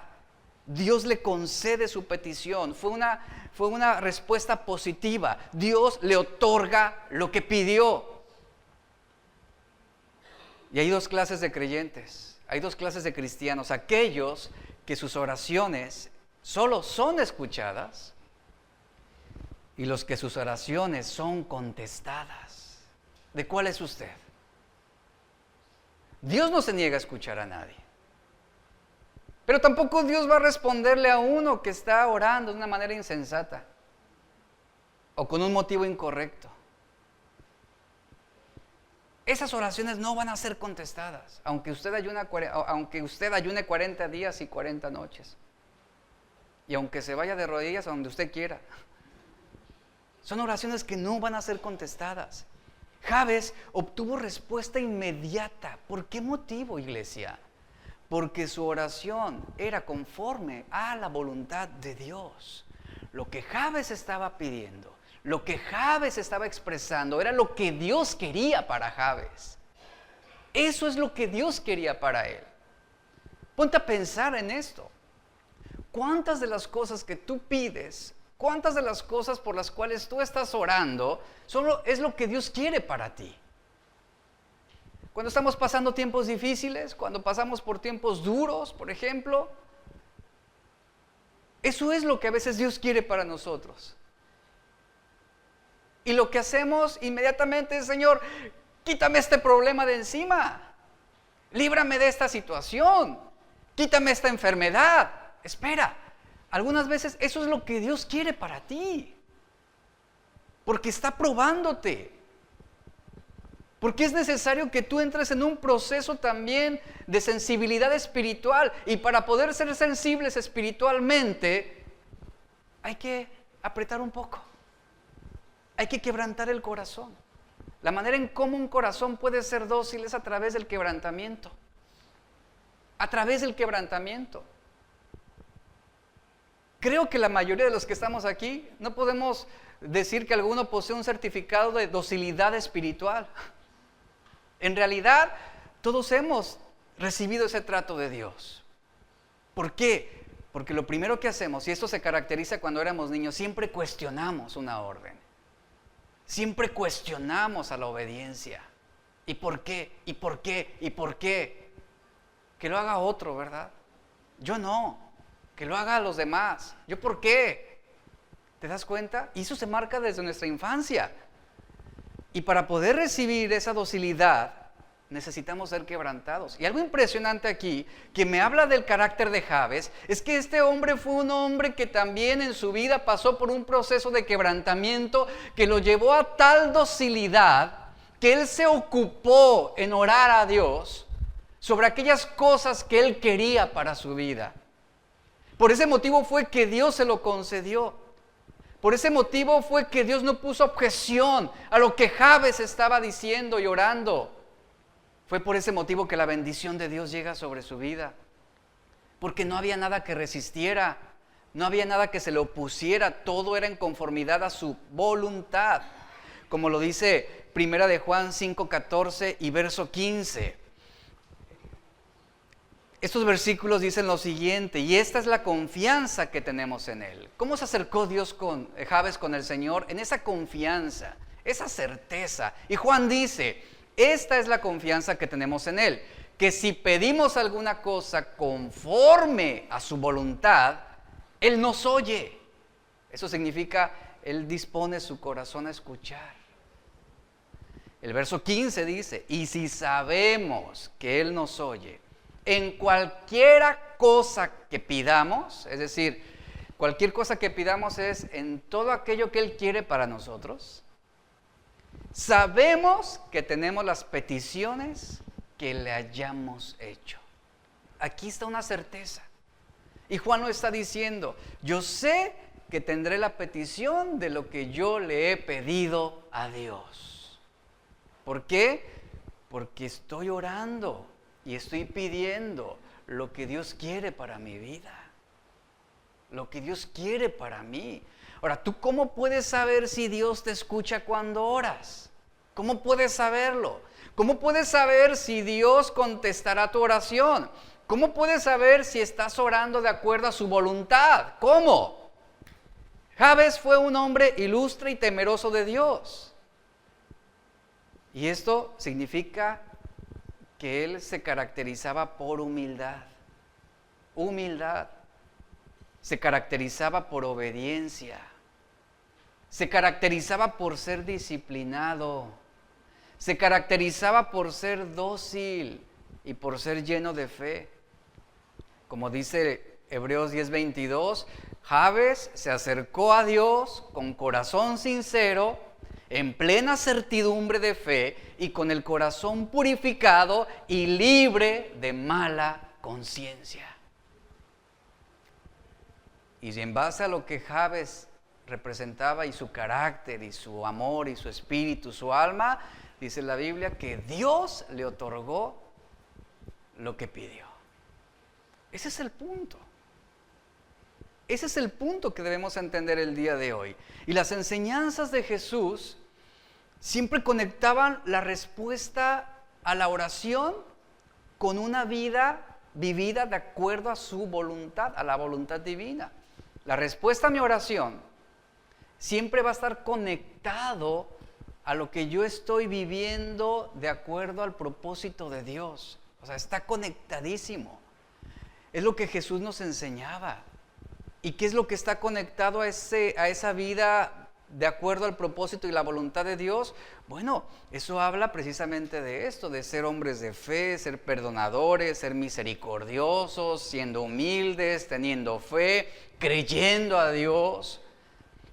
Dios le concede su petición. Fue una respuesta positiva. Dios le otorga lo que pidió. Y hay dos clases de creyentes. Hay dos clases de cristianos. Aquellos que sus oraciones solo son escuchadas y los que sus oraciones son contestadas. ¿De cuál es usted? Dios no se niega a escuchar a nadie. Pero tampoco Dios va a responderle a uno que está orando de una manera insensata o con un motivo incorrecto. Esas oraciones no van a ser contestadas, aunque usted ayune 40 días y 40 noches. Y aunque se vaya de rodillas a donde usted quiera. Son oraciones que no van a ser contestadas. Jabes obtuvo respuesta inmediata. ¿Por qué motivo, iglesia? Porque su oración era conforme a la voluntad de Dios. Lo que Jabes estaba pidiendo, lo que Jabes estaba expresando, era lo que Dios quería para Jabes. Eso es lo que Dios quería para él. Ponte a pensar en esto. ¿Cuántas de las cosas que tú pides, cuántas de las cosas por las cuales tú estás orando, es lo que Dios quiere para ti? Cuando estamos pasando tiempos difíciles, cuando pasamos por tiempos duros, por ejemplo, eso es lo que a veces Dios quiere para nosotros. Y lo que hacemos inmediatamente es: Señor, quítame este problema de encima, líbrame de esta situación, quítame esta enfermedad. Espera, algunas veces eso es lo que Dios quiere para ti, porque está probándote, porque es necesario que tú entres en un proceso también de sensibilidad espiritual, y para poder ser sensibles espiritualmente hay que apretar un poco, hay que quebrantar el corazón. La manera en cómo un corazón puede ser dócil es a través del quebrantamiento, a través del quebrantamiento. Creo que la mayoría de los que estamos aquí no podemos decir que alguno posee un certificado de docilidad espiritual. En realidad, todos hemos recibido ese trato de Dios. ¿Por qué? Porque lo primero que hacemos, y esto se caracteriza cuando éramos niños, siempre cuestionamos una orden. Siempre cuestionamos a la obediencia. ¿Y por qué? ¿Y por qué? ¿Y por qué? Que lo haga otro, ¿verdad? Yo no. Que lo haga a los demás. ¿Yo por qué? ¿Te das cuenta? Y eso se marca desde nuestra infancia. Y para poder recibir esa docilidad, necesitamos ser quebrantados. Y algo impresionante aquí, que me habla del carácter de Jabes, es que este hombre fue un hombre que también en su vida pasó por un proceso de quebrantamiento que lo llevó a tal docilidad que él se ocupó en orar a Dios sobre aquellas cosas que él quería para su vida. Por ese motivo fue que Dios se lo concedió. Por ese motivo fue que Dios no puso objeción a lo que Jabes estaba diciendo y orando. Fue por ese motivo que la bendición de Dios llega sobre su vida. Porque no había nada que resistiera, no había nada que se le opusiera, todo era en conformidad a su voluntad. Como lo dice 1 de Juan 5:14 y verso 15. Estos versículos dicen lo siguiente: y esta es la confianza que tenemos en Él. ¿Cómo se acercó Jabes con el Señor? En esa confianza, esa certeza. Y Juan dice: esta es la confianza que tenemos en Él, que si pedimos alguna cosa conforme a su voluntad, Él nos oye. Eso significa, Él dispone su corazón a escuchar. El verso 15 dice: y si sabemos que Él nos oye, en cualquiera cosa que pidamos, es decir, cualquier cosa que pidamos es en todo aquello que Él quiere para nosotros, sabemos que tenemos las peticiones que le hayamos hecho. Aquí está una certeza. Y Juan nos está diciendo: yo sé que tendré la petición de lo que yo le he pedido a Dios. ¿Por qué? Porque estoy orando y estoy pidiendo lo que Dios quiere para mi vida. lo que Dios quiere para mí. Ahora, ¿tú cómo puedes saber si Dios te escucha cuando oras? ¿Cómo puedes saberlo? ¿Cómo puedes saber si Dios contestará tu oración? ¿Cómo puedes saber si estás orando de acuerdo a su voluntad? ¿Cómo? Jabes fue un hombre ilustre y temeroso de Dios. Y esto significa que él se caracterizaba por humildad. Humildad. Se caracterizaba por obediencia. Se caracterizaba por ser disciplinado. Se caracterizaba por ser dócil y por ser lleno de fe. Como dice Hebreos 10:22, Jabes se acercó a Dios con corazón sincero, en plena certidumbre de fe y con el corazón purificado y libre de mala conciencia. Y en base a lo que Jabes representaba y su carácter y su amor y su espíritu, su alma, dice la Biblia que Dios le otorgó lo que pidió. Ese es el punto. Ese es el punto que debemos entender el día de hoy. Y las enseñanzas de Jesús siempre conectaban la respuesta a la oración con una vida vivida de acuerdo a su voluntad, a la voluntad divina. La respuesta a mi oración siempre va a estar conectado a lo que yo estoy viviendo de acuerdo al propósito de Dios. O sea, está conectadísimo. Es lo que Jesús nos enseñaba. ¿Y qué es lo que está conectado a esa vida de acuerdo al propósito y la voluntad de Dios? Bueno, eso habla precisamente de esto, de ser hombres de fe, ser perdonadores, ser misericordiosos, siendo humildes, teniendo fe, creyendo a Dios,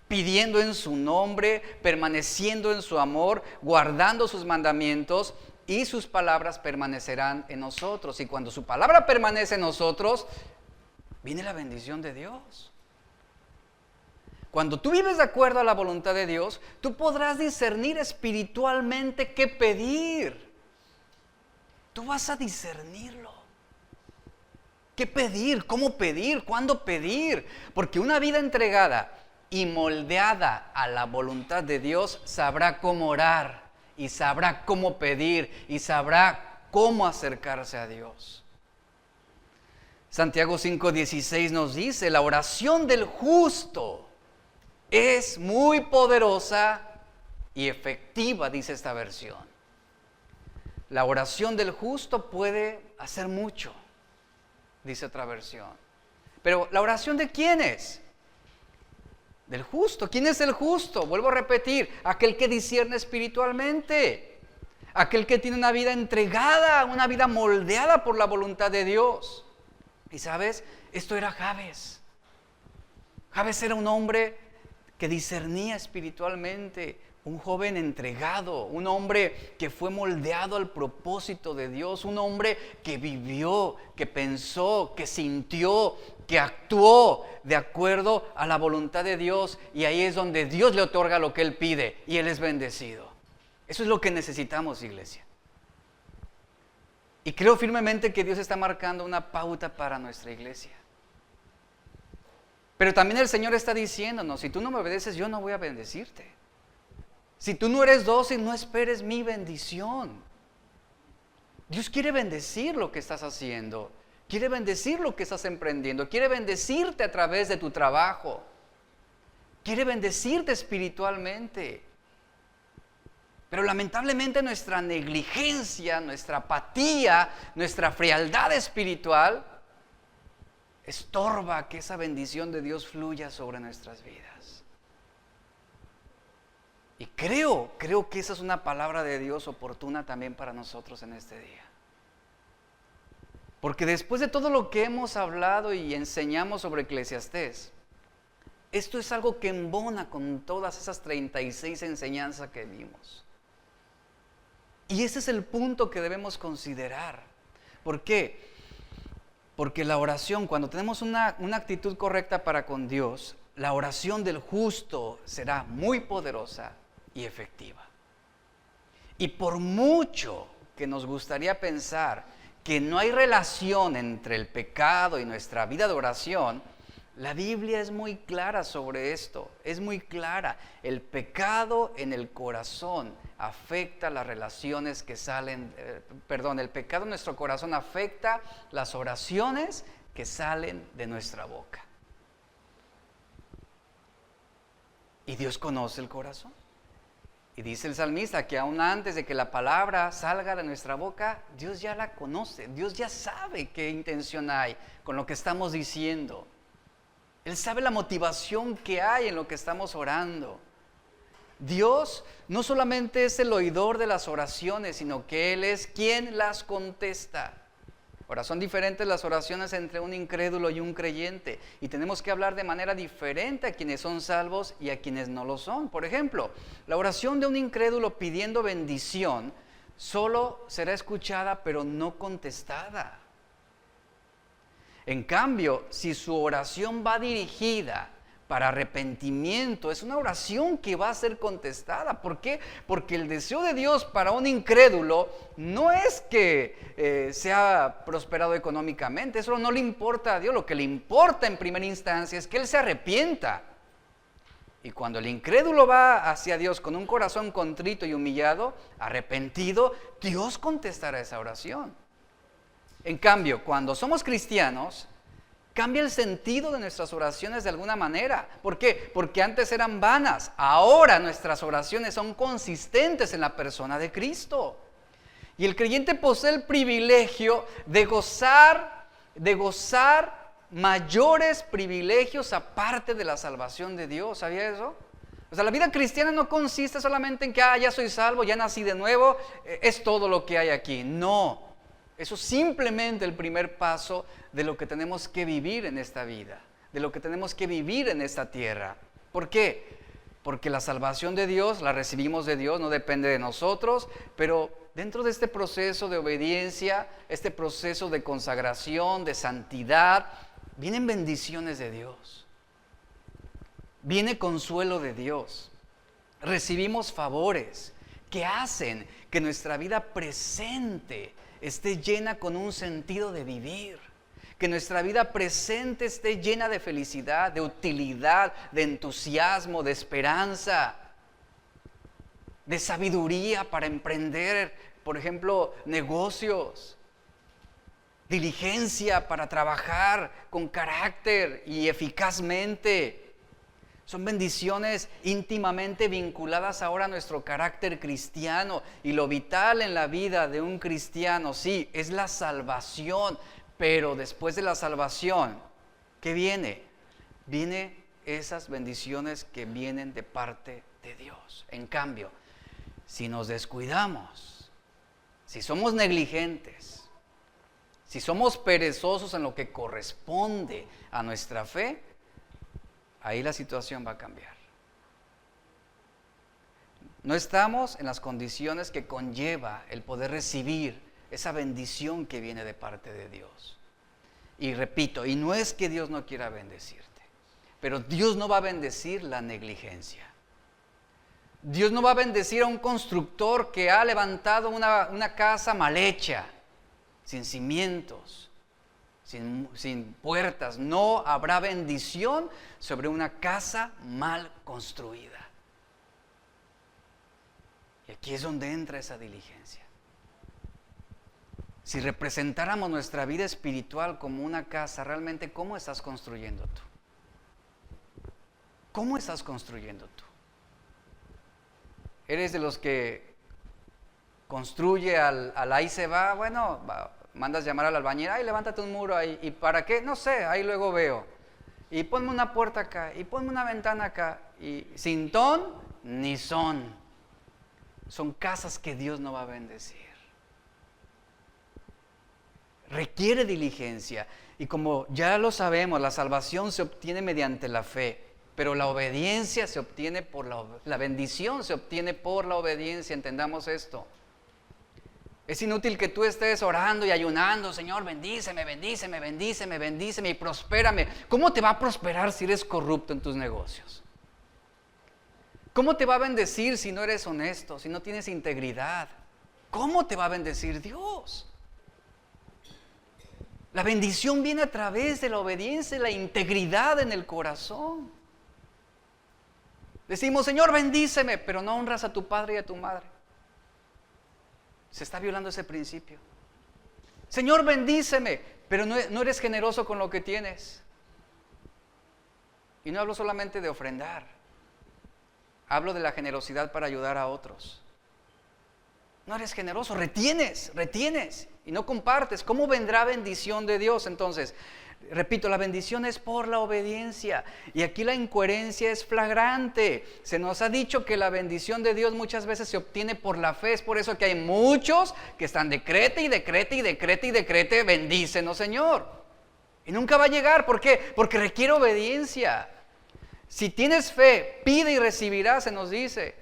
pidiendo en su nombre, permaneciendo en su amor, guardando sus mandamientos, y sus palabras permanecerán en nosotros. Y cuando su palabra permanece en nosotros, viene la bendición de Dios. Cuando tú vives de acuerdo a la voluntad de Dios, tú podrás discernir espiritualmente qué pedir. Tú vas a discernirlo. ¿Qué pedir? ¿Cómo pedir? ¿Cuándo pedir? Porque una vida entregada y moldeada a la voluntad de Dios sabrá cómo orar y sabrá cómo pedir y sabrá cómo acercarse a Dios. Santiago 5:16 nos dice, la oración del justo es muy poderosa y efectiva, dice esta versión. La oración del justo puede hacer mucho, dice otra versión. Pero ¿la oración de quién es? Del justo. ¿Quién es el justo? Vuelvo a repetir, aquel que discierne espiritualmente, aquel que tiene una vida entregada, una vida moldeada por la voluntad de Dios. Y sabes, esto era Jabes. Jabes era un hombre que discernía espiritualmente, un joven entregado, un hombre que fue moldeado al propósito de Dios, un hombre que vivió, que pensó, que sintió, que actuó de acuerdo a la voluntad de Dios, y ahí es donde Dios le otorga lo que él pide y él es bendecido. Eso es lo que necesitamos, iglesia. Y creo firmemente que Dios está marcando una pauta para nuestra iglesia. Pero también el Señor está diciéndonos, si tú no me obedeces, yo no voy a bendecirte. Si tú no eres dócil, no esperes mi bendición. Dios quiere bendecir lo que estás haciendo. Quiere bendecir lo que estás emprendiendo. Quiere bendecirte a través de tu trabajo. Quiere bendecirte espiritualmente. Pero lamentablemente nuestra negligencia, nuestra apatía, nuestra frialdad espiritual estorba que esa bendición de Dios fluya sobre nuestras vidas. Y creo que esa es una palabra de Dios oportuna también para nosotros en este día. Porque después de todo lo que hemos hablado y enseñamos sobre Eclesiastés, esto es algo que embona con todas esas 36 enseñanzas que vimos. Y ese es el punto que debemos considerar. ¿Por qué? Porque la oración, cuando tenemos una actitud correcta para con Dios, la oración del justo será muy poderosa y efectiva. Y por mucho que nos gustaría pensar que no hay relación entre el pecado y nuestra vida de oración, La Biblia es muy clara sobre esto, es muy clara. El pecado en el corazón afecta las relaciones que salen, el pecado en nuestro corazón afecta las oraciones que salen de nuestra boca. Y Dios conoce el corazón. Y dice el salmista que aún antes de que la palabra salga de nuestra boca, Dios ya la conoce, Dios ya sabe qué intención hay con lo que estamos diciendo. Él sabe la motivación que hay en lo que estamos orando. Dios no solamente es el oidor de las oraciones, sino que Él es quien las contesta. Ahora, son diferentes las oraciones entre un incrédulo y un creyente, y tenemos que hablar de manera diferente a quienes son salvos y a quienes no lo son. Por ejemplo, la oración de un incrédulo pidiendo bendición solo será escuchada pero no contestada. En cambio, si su oración va dirigida para arrepentimiento, es una oración que va a ser contestada. ¿Por qué? Porque el deseo de Dios para un incrédulo no es que sea prosperado económicamente. Eso no le importa a Dios. Lo que le importa en primera instancia es que él se arrepienta. Y cuando el incrédulo va hacia Dios con un corazón contrito y humillado, arrepentido, Dios contestará esa oración. En cambio, cuando somos cristianos, cambia el sentido de nuestras oraciones de alguna manera. ¿Por qué? Porque antes eran vanas. Ahora nuestras oraciones son consistentes en la persona de Cristo. Y el creyente posee el privilegio de gozar mayores privilegios aparte de la salvación de Dios. ¿Sabía eso? O sea, la vida cristiana no consiste solamente en que ya soy salvo, ya nací de nuevo, es todo lo que hay aquí. No. Eso es simplemente el primer paso de lo que tenemos que vivir en esta vida, de lo que tenemos que vivir en esta tierra. ¿Por qué? Porque la salvación de Dios la recibimos de Dios, no depende de nosotros, pero dentro de este proceso de obediencia, este proceso de consagración, de santidad, vienen bendiciones de Dios, viene consuelo de Dios, recibimos favores que hacen que nuestra vida presente esté llena con un sentido de vivir, que nuestra vida presente esté llena de felicidad, de utilidad, de entusiasmo, de esperanza, de sabiduría para emprender, por ejemplo, negocios, diligencia para trabajar con carácter y eficazmente. Son bendiciones íntimamente vinculadas ahora a nuestro carácter cristiano. Y lo vital en la vida de un cristiano, sí, es la salvación. Pero después de la salvación, ¿qué viene? Vienen esas bendiciones que vienen de parte de Dios. En cambio, si nos descuidamos, si somos negligentes, si somos perezosos en lo que corresponde a nuestra fe, ahí la situación va a cambiar. No estamos en las condiciones que conlleva el poder recibir esa bendición que viene de parte de Dios. Y repito, y no es que Dios no quiera bendecirte, pero Dios no va a bendecir la negligencia. Dios no va a bendecir a un constructor que ha levantado una casa mal hecha, sin cimientos, sin puertas. No habrá bendición sobre una casa mal construida. Y aquí es donde entra esa diligencia. Si representáramos nuestra vida espiritual como una casa, realmente, ¿cómo estás construyendo tú? ¿Cómo estás construyendo tú? ¿Eres de los que construye al ahí se va? Bueno, mandas llamar al albañil, ay, levántate un muro ahí. ¿Y para qué? No sé, ahí luego veo. Y ponme una puerta acá, y ponme una ventana acá. Y sin ton ni son. Son casas que Dios no va a bendecir. Requiere diligencia. Y como ya lo sabemos, la salvación se obtiene mediante la fe. Pero la obediencia se obtiene por la bendición se obtiene por la obediencia. Entendamos esto. Es inútil que tú estés orando y ayunando, Señor, bendíceme, bendíceme, bendíceme, bendíceme y prospérame. ¿Cómo te va a prosperar si eres corrupto en tus negocios? ¿Cómo te va a bendecir si no eres honesto, si no tienes integridad? ¿Cómo te va a bendecir Dios? La bendición viene a través de la obediencia y la integridad en el corazón. Decimos, Señor, bendíceme, pero no honras a tu padre y a tu madre. Se está violando ese principio. Señor, bendíceme, pero no eres generoso con lo que tienes. Y no hablo solamente de ofrendar. Hablo de la generosidad para ayudar a otros. No eres generoso, retienes y no compartes. ¿Cómo vendrá bendición de Dios? Entonces, repito, la bendición es por la obediencia. Y aquí la incoherencia es flagrante. Se nos ha dicho que la bendición de Dios muchas veces se obtiene por la fe. Es por eso que hay muchos que están decrete, bendícenos, Señor. Y nunca va a llegar. ¿Por qué? Porque requiere obediencia. Si tienes fe, pide y recibirás, se nos dice.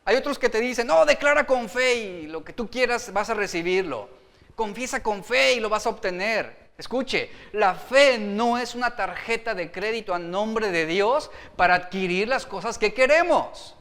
Hay otros que te dicen, no, declara con fe y lo que tú quieras vas a recibirlo. Confiesa con fe y lo vas a obtener. Escuche, la fe no es una tarjeta de crédito a nombre de Dios para adquirir las cosas que queremos.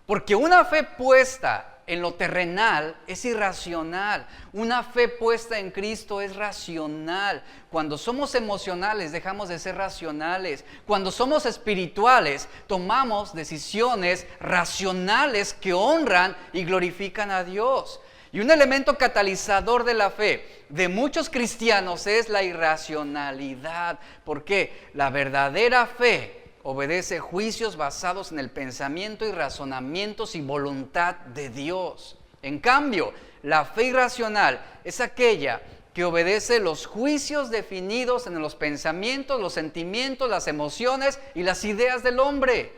Porque una fe puesta en lo terrenal es irracional. Una fe puesta en Cristo es racional. Cuando somos emocionales dejamos de ser racionales. Cuando somos espirituales tomamos decisiones racionales que honran y glorifican a Dios. Y un elemento catalizador de la fe de muchos cristianos es la irracionalidad. ¿Por qué? La verdadera fe obedece juicios basados en el pensamiento y razonamientos y voluntad de Dios. En cambio, la fe irracional es aquella que obedece los juicios definidos en los pensamientos, los sentimientos, las emociones y las ideas del hombre.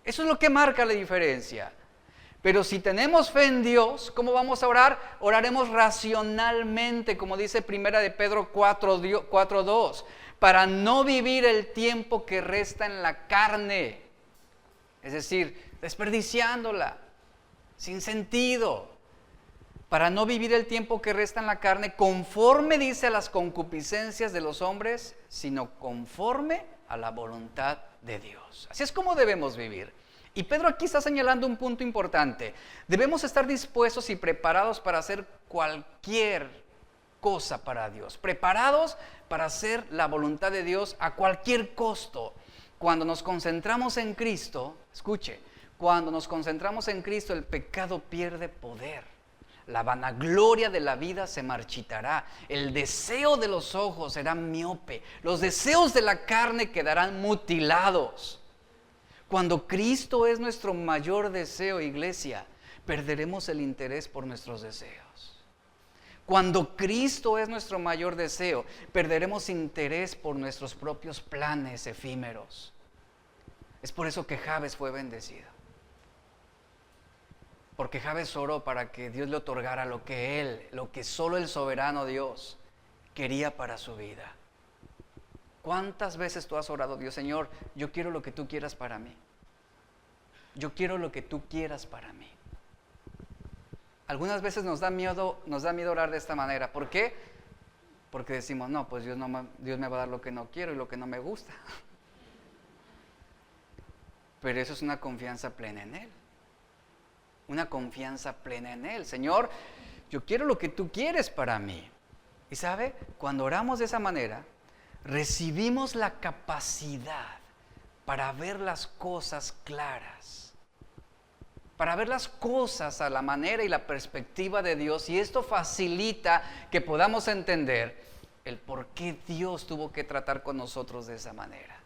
Eso es lo que marca la diferencia. Pero si tenemos fe en Dios, ¿cómo vamos a orar? Oraremos racionalmente, como dice 1 de Pedro 4:2, para no vivir el tiempo que resta en la carne, es decir, desperdiciándola, sin sentido, para no vivir el tiempo que resta en la carne, conforme dice a las concupiscencias de los hombres, sino conforme a la voluntad de Dios. Así es como debemos vivir. Y Pedro aquí está señalando un punto importante. Debemos estar dispuestos y preparados para hacer cualquier cosa para Dios. Preparados para hacer la voluntad de Dios a cualquier costo. Cuando nos concentramos en Cristo, escuche, cuando nos concentramos en Cristo, el pecado pierde poder. La vanagloria de la vida se marchitará. El deseo de los ojos será miope. Los deseos de la carne quedarán mutilados. Cuando Cristo es nuestro mayor deseo, iglesia, perderemos el interés por nuestros deseos. Cuando Cristo es nuestro mayor deseo, perderemos interés por nuestros propios planes efímeros. Es por eso que Jabes fue bendecido. Porque Jabes oró para que Dios le otorgara lo que solo el soberano Dios quería para su vida. ¿Cuántas veces tú has orado, Dios, Señor, yo quiero lo que tú quieras para mí? Yo quiero lo que tú quieras para mí. Algunas veces nos da miedo orar de esta manera. ¿Por qué? Porque decimos, no, pues Dios me va a dar lo que no quiero y lo que no me gusta. Pero eso es una confianza plena en Él. Una confianza plena en Él. Señor, yo quiero lo que tú quieres para mí. Y ¿sabe? Cuando oramos de esa manera, recibimos la capacidad para ver las cosas claras, para ver las cosas a la manera y la perspectiva de Dios, y esto facilita que podamos entender el por qué Dios tuvo que tratar con nosotros de esa manera,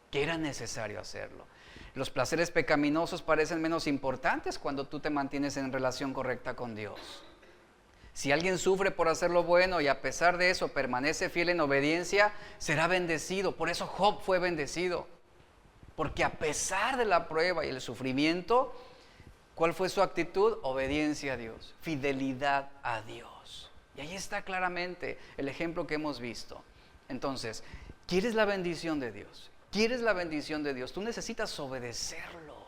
que era necesario hacerlo. Los placeres pecaminosos parecen menos importantes cuando tú te mantienes en relación correcta con Dios. Si alguien sufre por hacer lo bueno y a pesar de eso permanece fiel en obediencia, será bendecido. Por eso Job fue bendecido. Porque a pesar de la prueba y el sufrimiento, ¿cuál fue su actitud? Obediencia a Dios, fidelidad a Dios. Y ahí está claramente el ejemplo que hemos visto. Entonces, ¿quieres la bendición de Dios? ¿Quieres la bendición de Dios? Tú necesitas obedecerlo,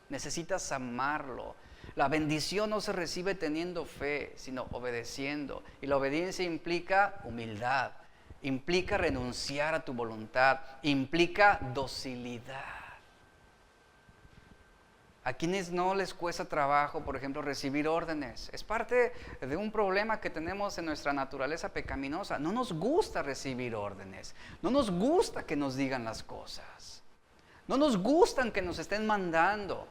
necesitas amarlo. La bendición no se recibe teniendo fe, sino obedeciendo. Y la obediencia implica humildad, implica renunciar a tu voluntad, implica docilidad. A quienes no les cuesta trabajo, por ejemplo, recibir órdenes. Es parte de un problema que tenemos en nuestra naturaleza pecaminosa. No nos gusta recibir órdenes. No nos gusta que nos digan las cosas. No nos gustan que nos estén mandando.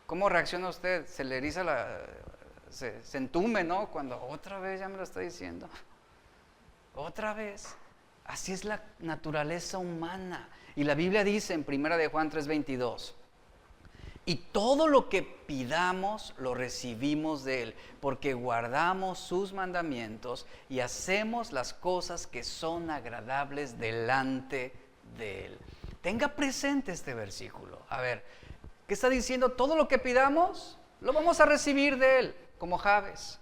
¿Cómo reacciona usted? Se le eriza se entume, ¿no? Cuando otra vez ya me lo está diciendo. Otra vez. Así es la naturaleza humana. Y la Biblia dice en 1 de Juan 3:22, y todo lo que pidamos lo recibimos de Él, porque guardamos sus mandamientos y hacemos las cosas que son agradables delante de Él. Tenga presente este versículo. A ver, ¿qué está diciendo? Todo lo que pidamos lo vamos a recibir de Él, como Jabes.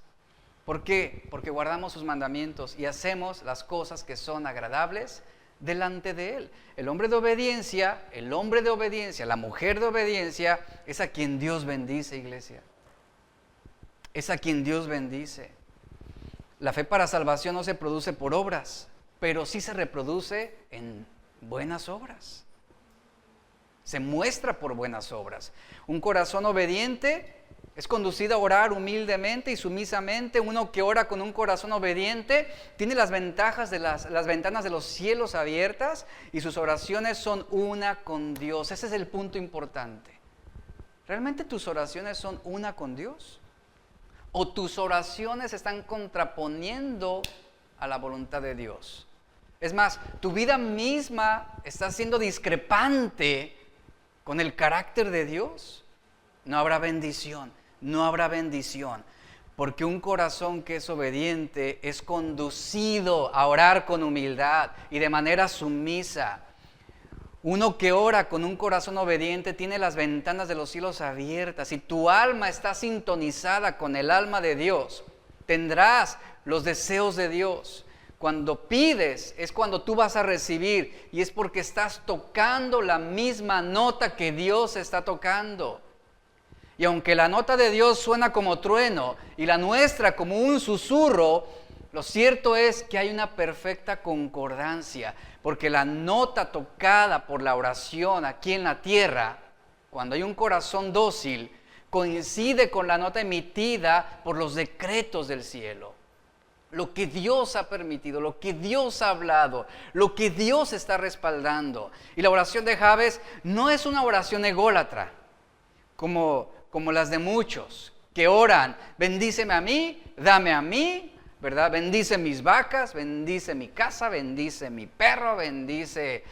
¿Por qué? Porque guardamos sus mandamientos y hacemos las cosas que son agradables delante de Él. El hombre de obediencia, la mujer de obediencia, es a quien Dios bendice, iglesia. Es a quien Dios bendice. La fe para salvación no se produce por obras, pero sí se reproduce en buenas obras. Se muestra por buenas obras. Un corazón obediente es conducido a orar humildemente y sumisamente. Uno que ora con un corazón obediente tiene las ventajas de las ventanas de los cielos abiertas y sus oraciones son una con Dios. Ese es el punto importante. ¿Realmente tus oraciones son una con Dios? ¿O tus oraciones están contraponiendo a la voluntad de Dios? Es más, tu vida misma está siendo discrepante con el carácter de Dios. No habrá bendición. No habrá bendición, porque un corazón que es obediente es conducido a orar con humildad y de manera sumisa. Uno que ora con un corazón obediente tiene las ventanas de los cielos abiertas y tu alma está sintonizada con el alma de Dios. Tendrás los deseos de Dios. Cuando pides es cuando tú vas a recibir y es porque estás tocando la misma nota que Dios está tocando. Y aunque la nota de Dios suena como trueno y la nuestra como un susurro, lo cierto es que hay una perfecta concordancia, porque la nota tocada por la oración aquí en la tierra, cuando hay un corazón dócil, coincide con la nota emitida por los decretos del cielo. Lo que Dios ha permitido, lo que Dios ha hablado, lo que Dios está respaldando. Y la oración de Jabes no es una oración ególatra, como las de muchos que oran, bendíceme a mí, dame a mí, ¿verdad? Bendice mis vacas, bendice mi casa, bendice mi perro, bendice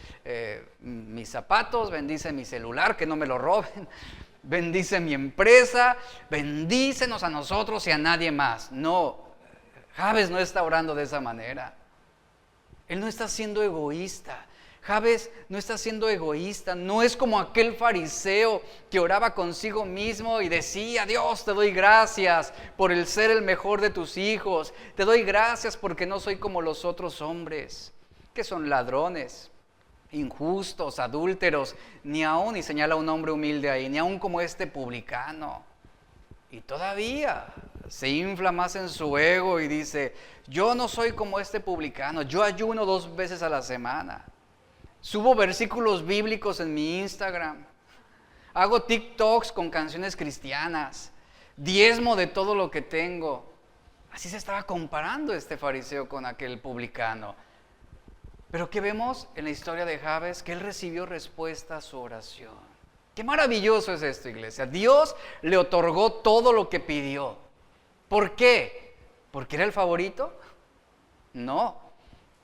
mis zapatos, bendice mi celular, que no me lo roben, bendice mi empresa, bendícenos a nosotros y a nadie más. No, Jabes no está orando de esa manera. Él no está siendo egoísta. Jabes no está siendo egoísta, no es como aquel fariseo que oraba consigo mismo y decía: Dios, te doy gracias por el ser el mejor de tus hijos, te doy gracias porque no soy como los otros hombres, que son ladrones, injustos, adúlteros, ni aún, y señala un hombre humilde ahí, ni aún como este publicano. Y todavía se infla más en su ego y dice: yo no soy como este publicano, yo ayuno 2 veces a la semana. Subo versículos bíblicos en mi Instagram. Hago TikToks con canciones cristianas. Diezmo de todo lo que tengo. Así se estaba comparando este fariseo con aquel publicano. Pero ¿qué vemos en la historia de Jabes? Que él recibió respuesta a su oración. Qué maravilloso es esto, iglesia. Dios le otorgó todo lo que pidió. ¿Por qué? ¿Porque era el favorito? No.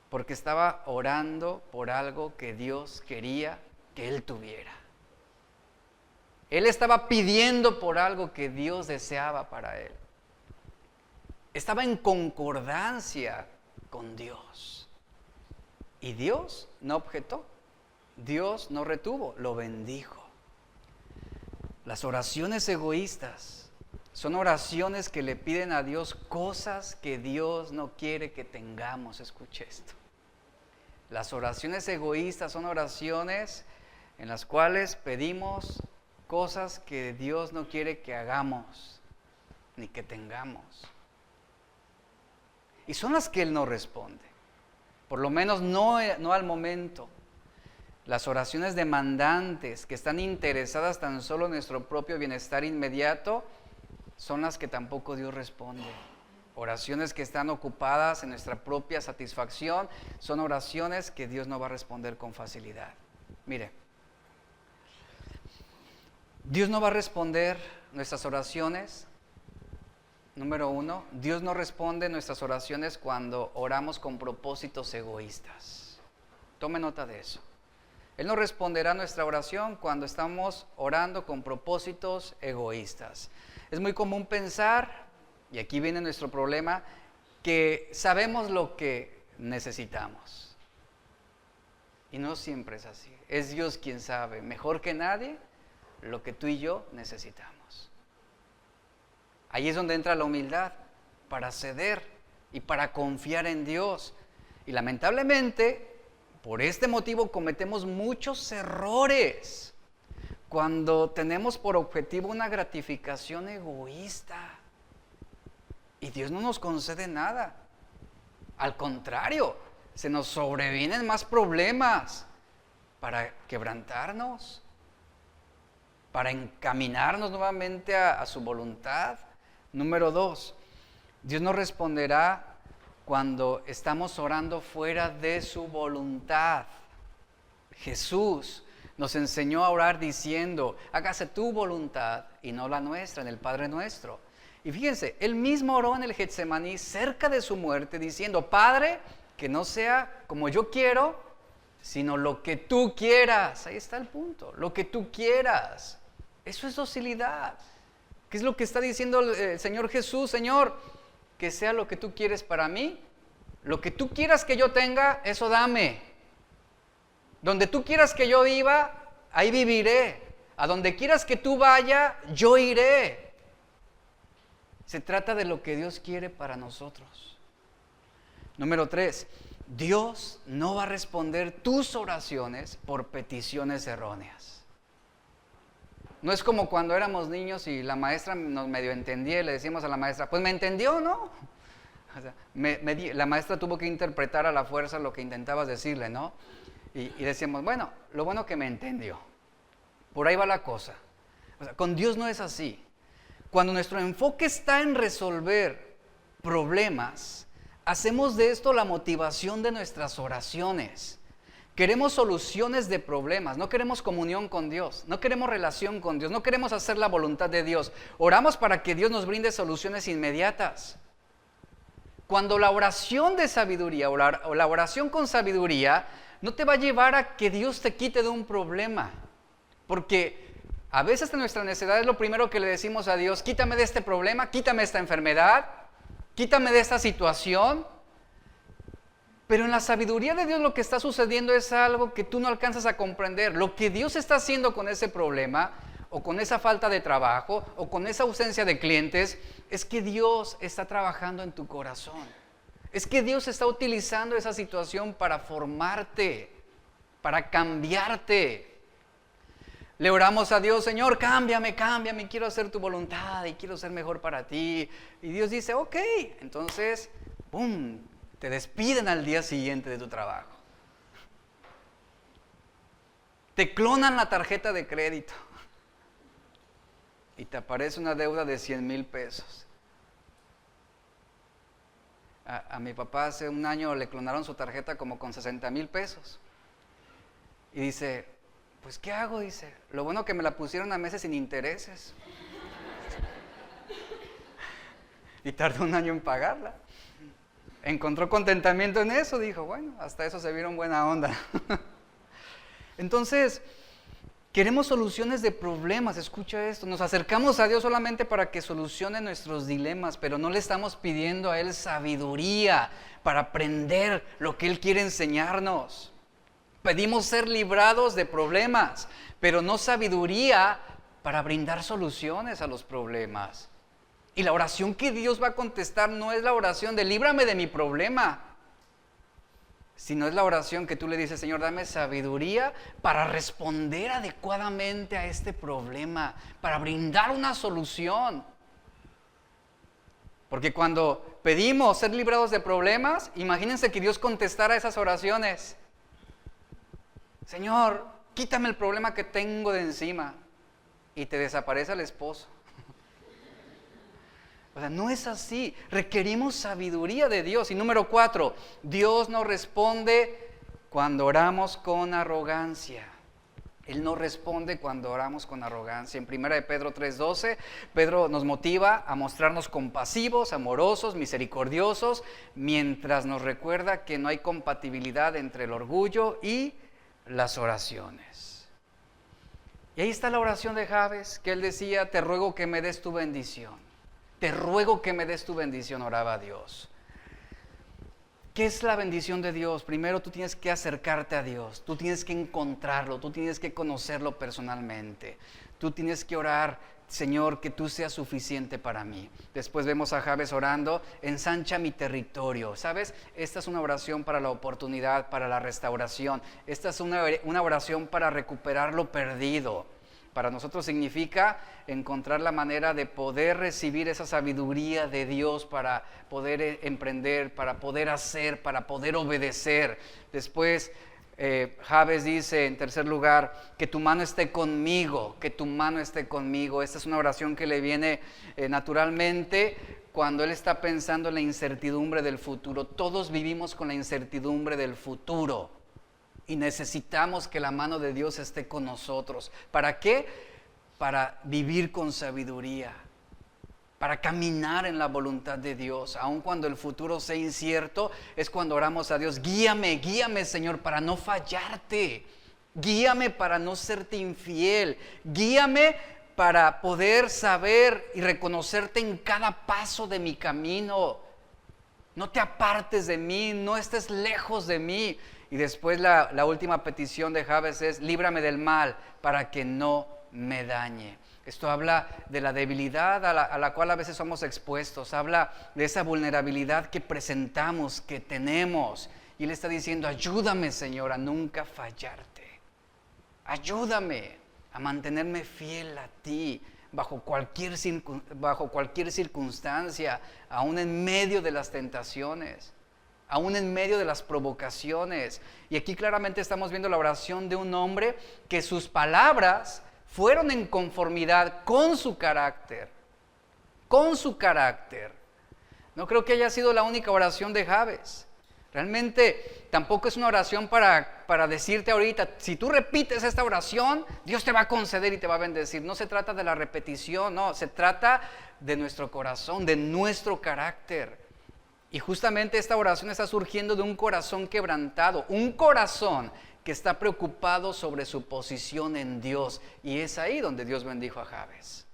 Porque estaba orando por algo que Dios quería que él tuviera. Él estaba pidiendo por algo que Dios deseaba para él. Estaba en concordancia con Dios. Y Dios no objetó. Dios no retuvo, lo bendijo. Las oraciones egoístas son oraciones que le piden a Dios cosas que Dios no quiere que tengamos. Escuche esto. Las oraciones egoístas son oraciones en las cuales pedimos cosas que Dios no quiere que hagamos ni que tengamos. Y son las que Él no responde, por lo menos no al momento. Las oraciones demandantes, que están interesadas tan solo en nuestro propio bienestar inmediato, son las que tampoco Dios responde. Oraciones que están ocupadas en nuestra propia satisfacción son oraciones que Dios no va a responder con facilidad. Mire, Dios no va a responder nuestras oraciones. Número 1, Dios no responde nuestras oraciones cuando oramos con propósitos egoístas. Tome nota de eso. Él no responderá nuestra oración cuando estamos orando con propósitos egoístas. Es muy común pensar, y aquí viene nuestro problema, que sabemos lo que necesitamos. Y no siempre es así. Es Dios quien sabe, mejor que nadie, lo que tú y yo necesitamos. Ahí es donde entra la humildad, para ceder y para confiar en Dios. Y lamentablemente, por este motivo cometemos muchos errores cuando tenemos por objetivo una gratificación egoísta. Y Dios no nos concede nada. Al contrario, se nos sobrevienen más problemas para quebrantarnos, para encaminarnos nuevamente a su voluntad. Número 2, Dios nos responderá cuando estamos orando fuera de su voluntad. Jesús nos enseñó a orar diciendo, hágase tu voluntad y no la nuestra, en el Padre Nuestro. Y fíjense, Él mismo oró en el Getsemaní cerca de su muerte diciendo, Padre, que no sea como yo quiero, sino lo que tú quieras. Ahí está el punto, lo que tú quieras. Eso es docilidad. ¿Qué es lo que está diciendo el Señor Jesús? Señor, que sea lo que tú quieres para mí, lo que tú quieras que yo tenga, eso dame. Donde tú quieras que yo viva, ahí viviré. A donde quieras que tú vaya, yo iré. Se trata de lo que Dios quiere para nosotros. Número 3, Dios no va a responder tus oraciones por peticiones erróneas. No es como cuando éramos niños y la maestra nos medio entendía y le decíamos a la maestra, pues me entendió, ¿no? O sea, la maestra tuvo que interpretar a la fuerza lo que intentabas decirle, ¿no? Y decíamos, bueno, lo bueno que me entendió. Por ahí va la cosa. O sea, con Dios no es así. Cuando nuestro enfoque está en resolver problemas, hacemos de esto la motivación de nuestras oraciones. Queremos soluciones de problemas, no queremos comunión con Dios, no queremos relación con Dios, no queremos hacer la voluntad de Dios. Oramos para que Dios nos brinde soluciones inmediatas. Cuando la oración de sabiduría o la oración con sabiduría no te va a llevar a que Dios te quite de un problema, porque a veces en nuestra necedad es lo primero que le decimos a Dios, quítame de este problema, quítame esta enfermedad, quítame de esta situación. Pero en la sabiduría de Dios lo que está sucediendo es algo que tú no alcanzas a comprender. Lo que Dios está haciendo con ese problema, o con esa falta de trabajo, o con esa ausencia de clientes, es que Dios está trabajando en tu corazón. Es que Dios está utilizando esa situación para formarte, para cambiarte. Le oramos a Dios, Señor, cámbiame, quiero hacer tu voluntad y quiero ser mejor para ti. Y Dios dice, ok, entonces, ¡pum!, te despiden al día siguiente de tu trabajo. Te clonan la tarjeta de crédito y te aparece una deuda de 100,000 pesos. A mi papá hace un año le clonaron su tarjeta como con 60,000 pesos. Y dice, pues ¿qué hago? Dice, lo bueno que me la pusieron a meses sin intereses. Y tardó un año en pagarla. Encontró contentamiento en eso, dijo, bueno, hasta eso se vieron buena onda. Entonces, queremos soluciones de problemas, escucha esto, nos acercamos a Dios solamente para que solucione nuestros dilemas, pero no le estamos pidiendo a Él sabiduría para aprender lo que Él quiere enseñarnos. Pedimos ser librados de problemas, pero no sabiduría para brindar soluciones a los problemas. Y la oración que Dios va a contestar no es la oración de líbrame de mi problema, sino es la oración que tú le dices, Señor, dame sabiduría para responder adecuadamente a este problema, para brindar una solución. Porque cuando pedimos ser librados de problemas, imagínense que Dios contestara esas oraciones. Señor, quítame el problema que tengo de encima. Y te desaparece el esposo. O sea, no es así. Requerimos sabiduría de Dios. Y número 4, Dios nos responde cuando oramos con arrogancia. Él no responde cuando oramos con arrogancia. En 1 de Pedro 3:12, Pedro nos motiva a mostrarnos compasivos, amorosos, misericordiosos, mientras nos recuerda que no hay compatibilidad entre el orgullo y las oraciones. Y ahí está la oración de Jabes, que él decía: te ruego que me des tu bendición. Te ruego que me des tu bendición, oraba a Dios. ¿Qué es la bendición de Dios? Primero tú tienes que acercarte a Dios, tú tienes que encontrarlo, tú tienes que conocerlo personalmente. Tú tienes que orar: Señor, que tú seas suficiente para mí. Después vemos a Jabes orando: ensancha mi territorio. ¿Sabes? Esta es una oración para la oportunidad, para la restauración. Esta es una oración para recuperar lo perdido. Para nosotros significa encontrar la manera de poder recibir esa sabiduría de Dios para poder emprender, para poder hacer, para poder obedecer. Después Jabes dice, en tercer lugar, que tu mano esté conmigo, que tu mano esté conmigo. Esta es una oración que le viene naturalmente cuando él está pensando en la incertidumbre del futuro. Todos vivimos con la incertidumbre del futuro. Y necesitamos que la mano de Dios esté con nosotros. ¿Para qué? Para vivir con sabiduría, para caminar en la voluntad de Dios. Aun cuando el futuro sea incierto, es cuando oramos a Dios: guíame, guíame, Señor, para no fallarte. Guíame para no serte infiel. Guíame para poder saber y reconocerte en cada paso de mi camino. No te apartes de mí, no estés lejos de mí. Y después la última petición de Jabes es: líbrame del mal para que no me dañe. Esto habla de la debilidad a la cual a veces somos expuestos. Habla de esa vulnerabilidad que presentamos, que tenemos. Y él está diciendo: ayúdame, Señor, a nunca fallarte. Ayúdame a mantenerme fiel a ti bajo cualquier circunstancia, aún en medio de las tentaciones, aún en medio de las provocaciones. Y aquí claramente estamos viendo la oración de un hombre que sus palabras fueron en conformidad con su carácter. Con su carácter. No creo que haya sido la única oración de Jabes. Realmente tampoco es una oración para decirte ahorita: si tú repites esta oración, Dios te va a conceder y te va a bendecir. No se trata de la repetición, no, se trata de nuestro corazón, de nuestro carácter. Y justamente esta oración está surgiendo de un corazón quebrantado, un corazón que está preocupado sobre su posición en Dios. Y es ahí donde Dios bendijo a Jabes.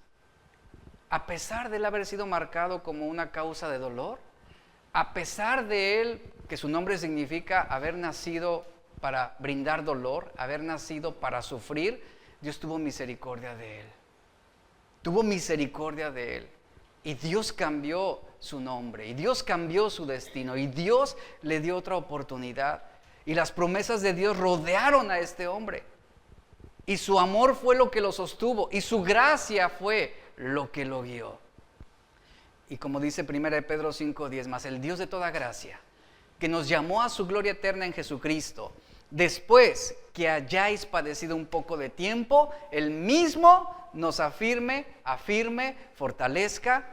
A pesar de él haber sido marcado como una causa de dolor, a pesar de él, que su nombre significa haber nacido para brindar dolor, haber nacido para sufrir, Dios tuvo misericordia de él. Tuvo misericordia de él. Y Dios cambió su nombre, y Dios cambió su destino, y Dios le dio otra oportunidad. Y las promesas de Dios rodearon a este hombre. Y su amor fue lo que lo sostuvo, y su gracia fue lo que lo guió. Y como dice 1 de Pedro 5:10, mas el Dios de toda gracia, que nos llamó a su gloria eterna en Jesucristo, después que hayáis padecido un poco de tiempo, Él mismo nos afirme, fortalezca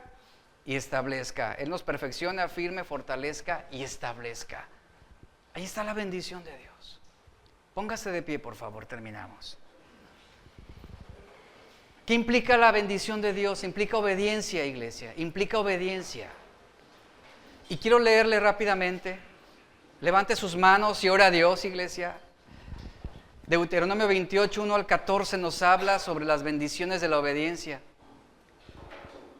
y establezca. Él nos perfecciona, afirme, fortalezca y establezca. Ahí está la bendición de Dios. Póngase de pie, por favor, terminamos. ¿Qué implica la bendición de Dios? Implica obediencia, iglesia, implica obediencia. Y quiero leerle rápidamente. Levante sus manos y ora a Dios, iglesia. Deuteronomio 28, 1 al 14 nos habla sobre las bendiciones de la obediencia.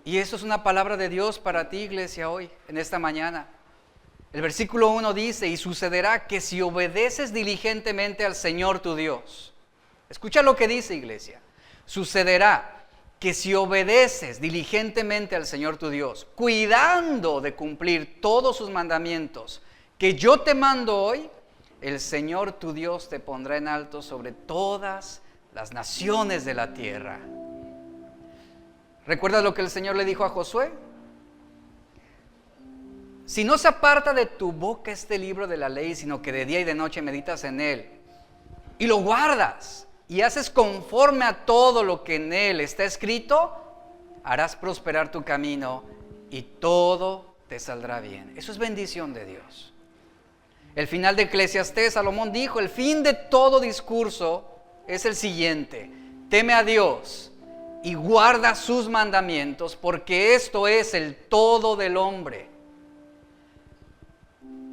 Y eso es una palabra de Dios para ti, iglesia, hoy, en esta mañana. El versículo 1 dice: y sucederá que si obedeces diligentemente al Señor tu Dios. Escucha lo que dice, iglesia. Sucederá que si obedeces diligentemente al Señor tu Dios, cuidando de cumplir todos sus mandamientos que yo te mando hoy, el Señor tu Dios te pondrá en alto sobre todas las naciones de la tierra. ¿Recuerdas lo que el Señor le dijo a Josué? Si no se aparta de tu boca este libro de la ley, sino que de día y de noche meditas en él, y lo guardas y haces conforme a todo lo que en él está escrito, harás prosperar tu camino y todo te saldrá bien. Eso es bendición de Dios. El final de Eclesiastés, Salomón dijo, el fin de todo discurso es el siguiente: teme a Dios y guarda sus mandamientos, porque esto es el todo del hombre.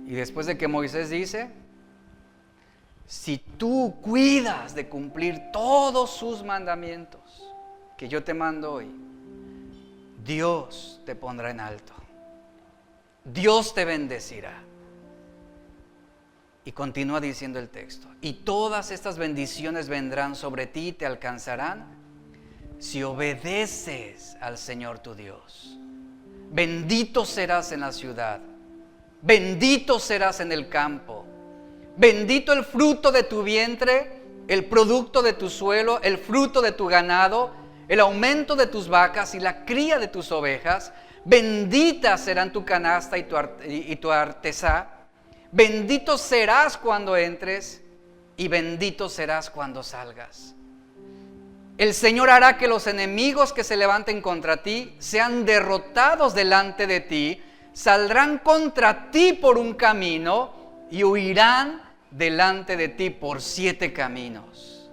Y después de que Moisés dice, si tú cuidas de cumplir todos sus mandamientos que yo te mando hoy, Dios te pondrá en alto. Dios te bendecirá. Y continúa diciendo el texto, y todas estas bendiciones vendrán sobre ti y te alcanzarán si obedeces al Señor tu Dios. Bendito serás en la ciudad, bendito serás en el campo, bendito el fruto de tu vientre, el producto de tu suelo, el fruto de tu ganado, el aumento de tus vacas y la cría de tus ovejas. Bendita serán tu canasta y tu artesá. Bendito serás cuando entres y bendito serás cuando salgas. El Señor hará que los enemigos que se levanten contra ti sean derrotados delante de ti, saldrán contra ti por un camino y huirán delante de ti por 7 caminos.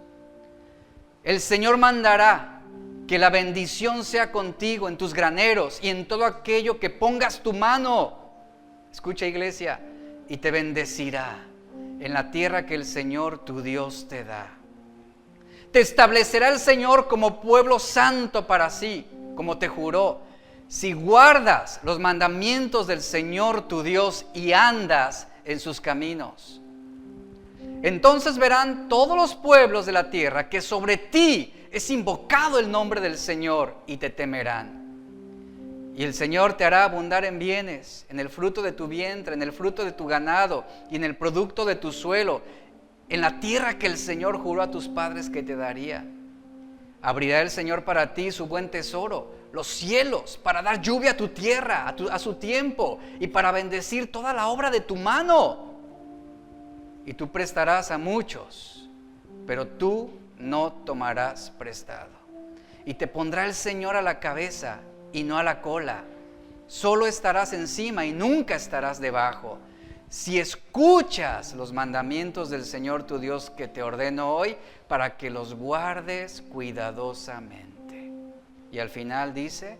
El Señor mandará que la bendición sea contigo en tus graneros y en todo aquello que pongas tu mano. Escucha, iglesia, y te bendecirá en la tierra que el Señor tu Dios te da. Te establecerá el Señor como pueblo santo para sí, como te juró, si guardas los mandamientos del Señor tu Dios y andas en sus caminos. Entonces verán todos los pueblos de la tierra que sobre ti es invocado el nombre del Señor y te temerán. Y el Señor te hará abundar en bienes, en el fruto de tu vientre, en el fruto de tu ganado y en el producto de tu suelo, en la tierra que el Señor juró a tus padres que te daría. Abrirá el Señor para ti su buen tesoro, los cielos, para dar lluvia a tu tierra, a su tiempo, y para bendecir toda la obra de tu mano. Y tú prestarás a muchos, pero tú no tomarás prestado. Y te pondrá el Señor a la cabeza y no a la cola. Solo estarás encima y nunca estarás debajo. Si escuchas los mandamientos del Señor tu Dios que te ordeno hoy, para que los guardes cuidadosamente. Y al final dice,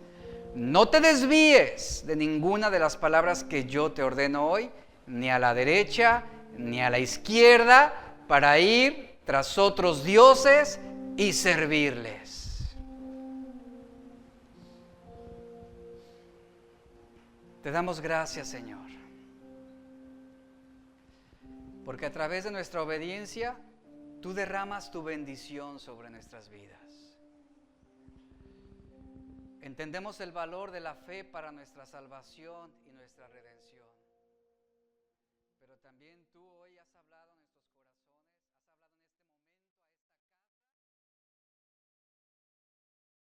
no te desvíes de ninguna de las palabras que yo te ordeno hoy, ni a la derecha, ni a la izquierda, para ir tras otros dioses y servirles. Te damos gracias, Señor, porque a través de nuestra obediencia, tú derramas tu bendición sobre nuestras vidas. Entendemos el valor de la fe para nuestra salvación y nuestra redención.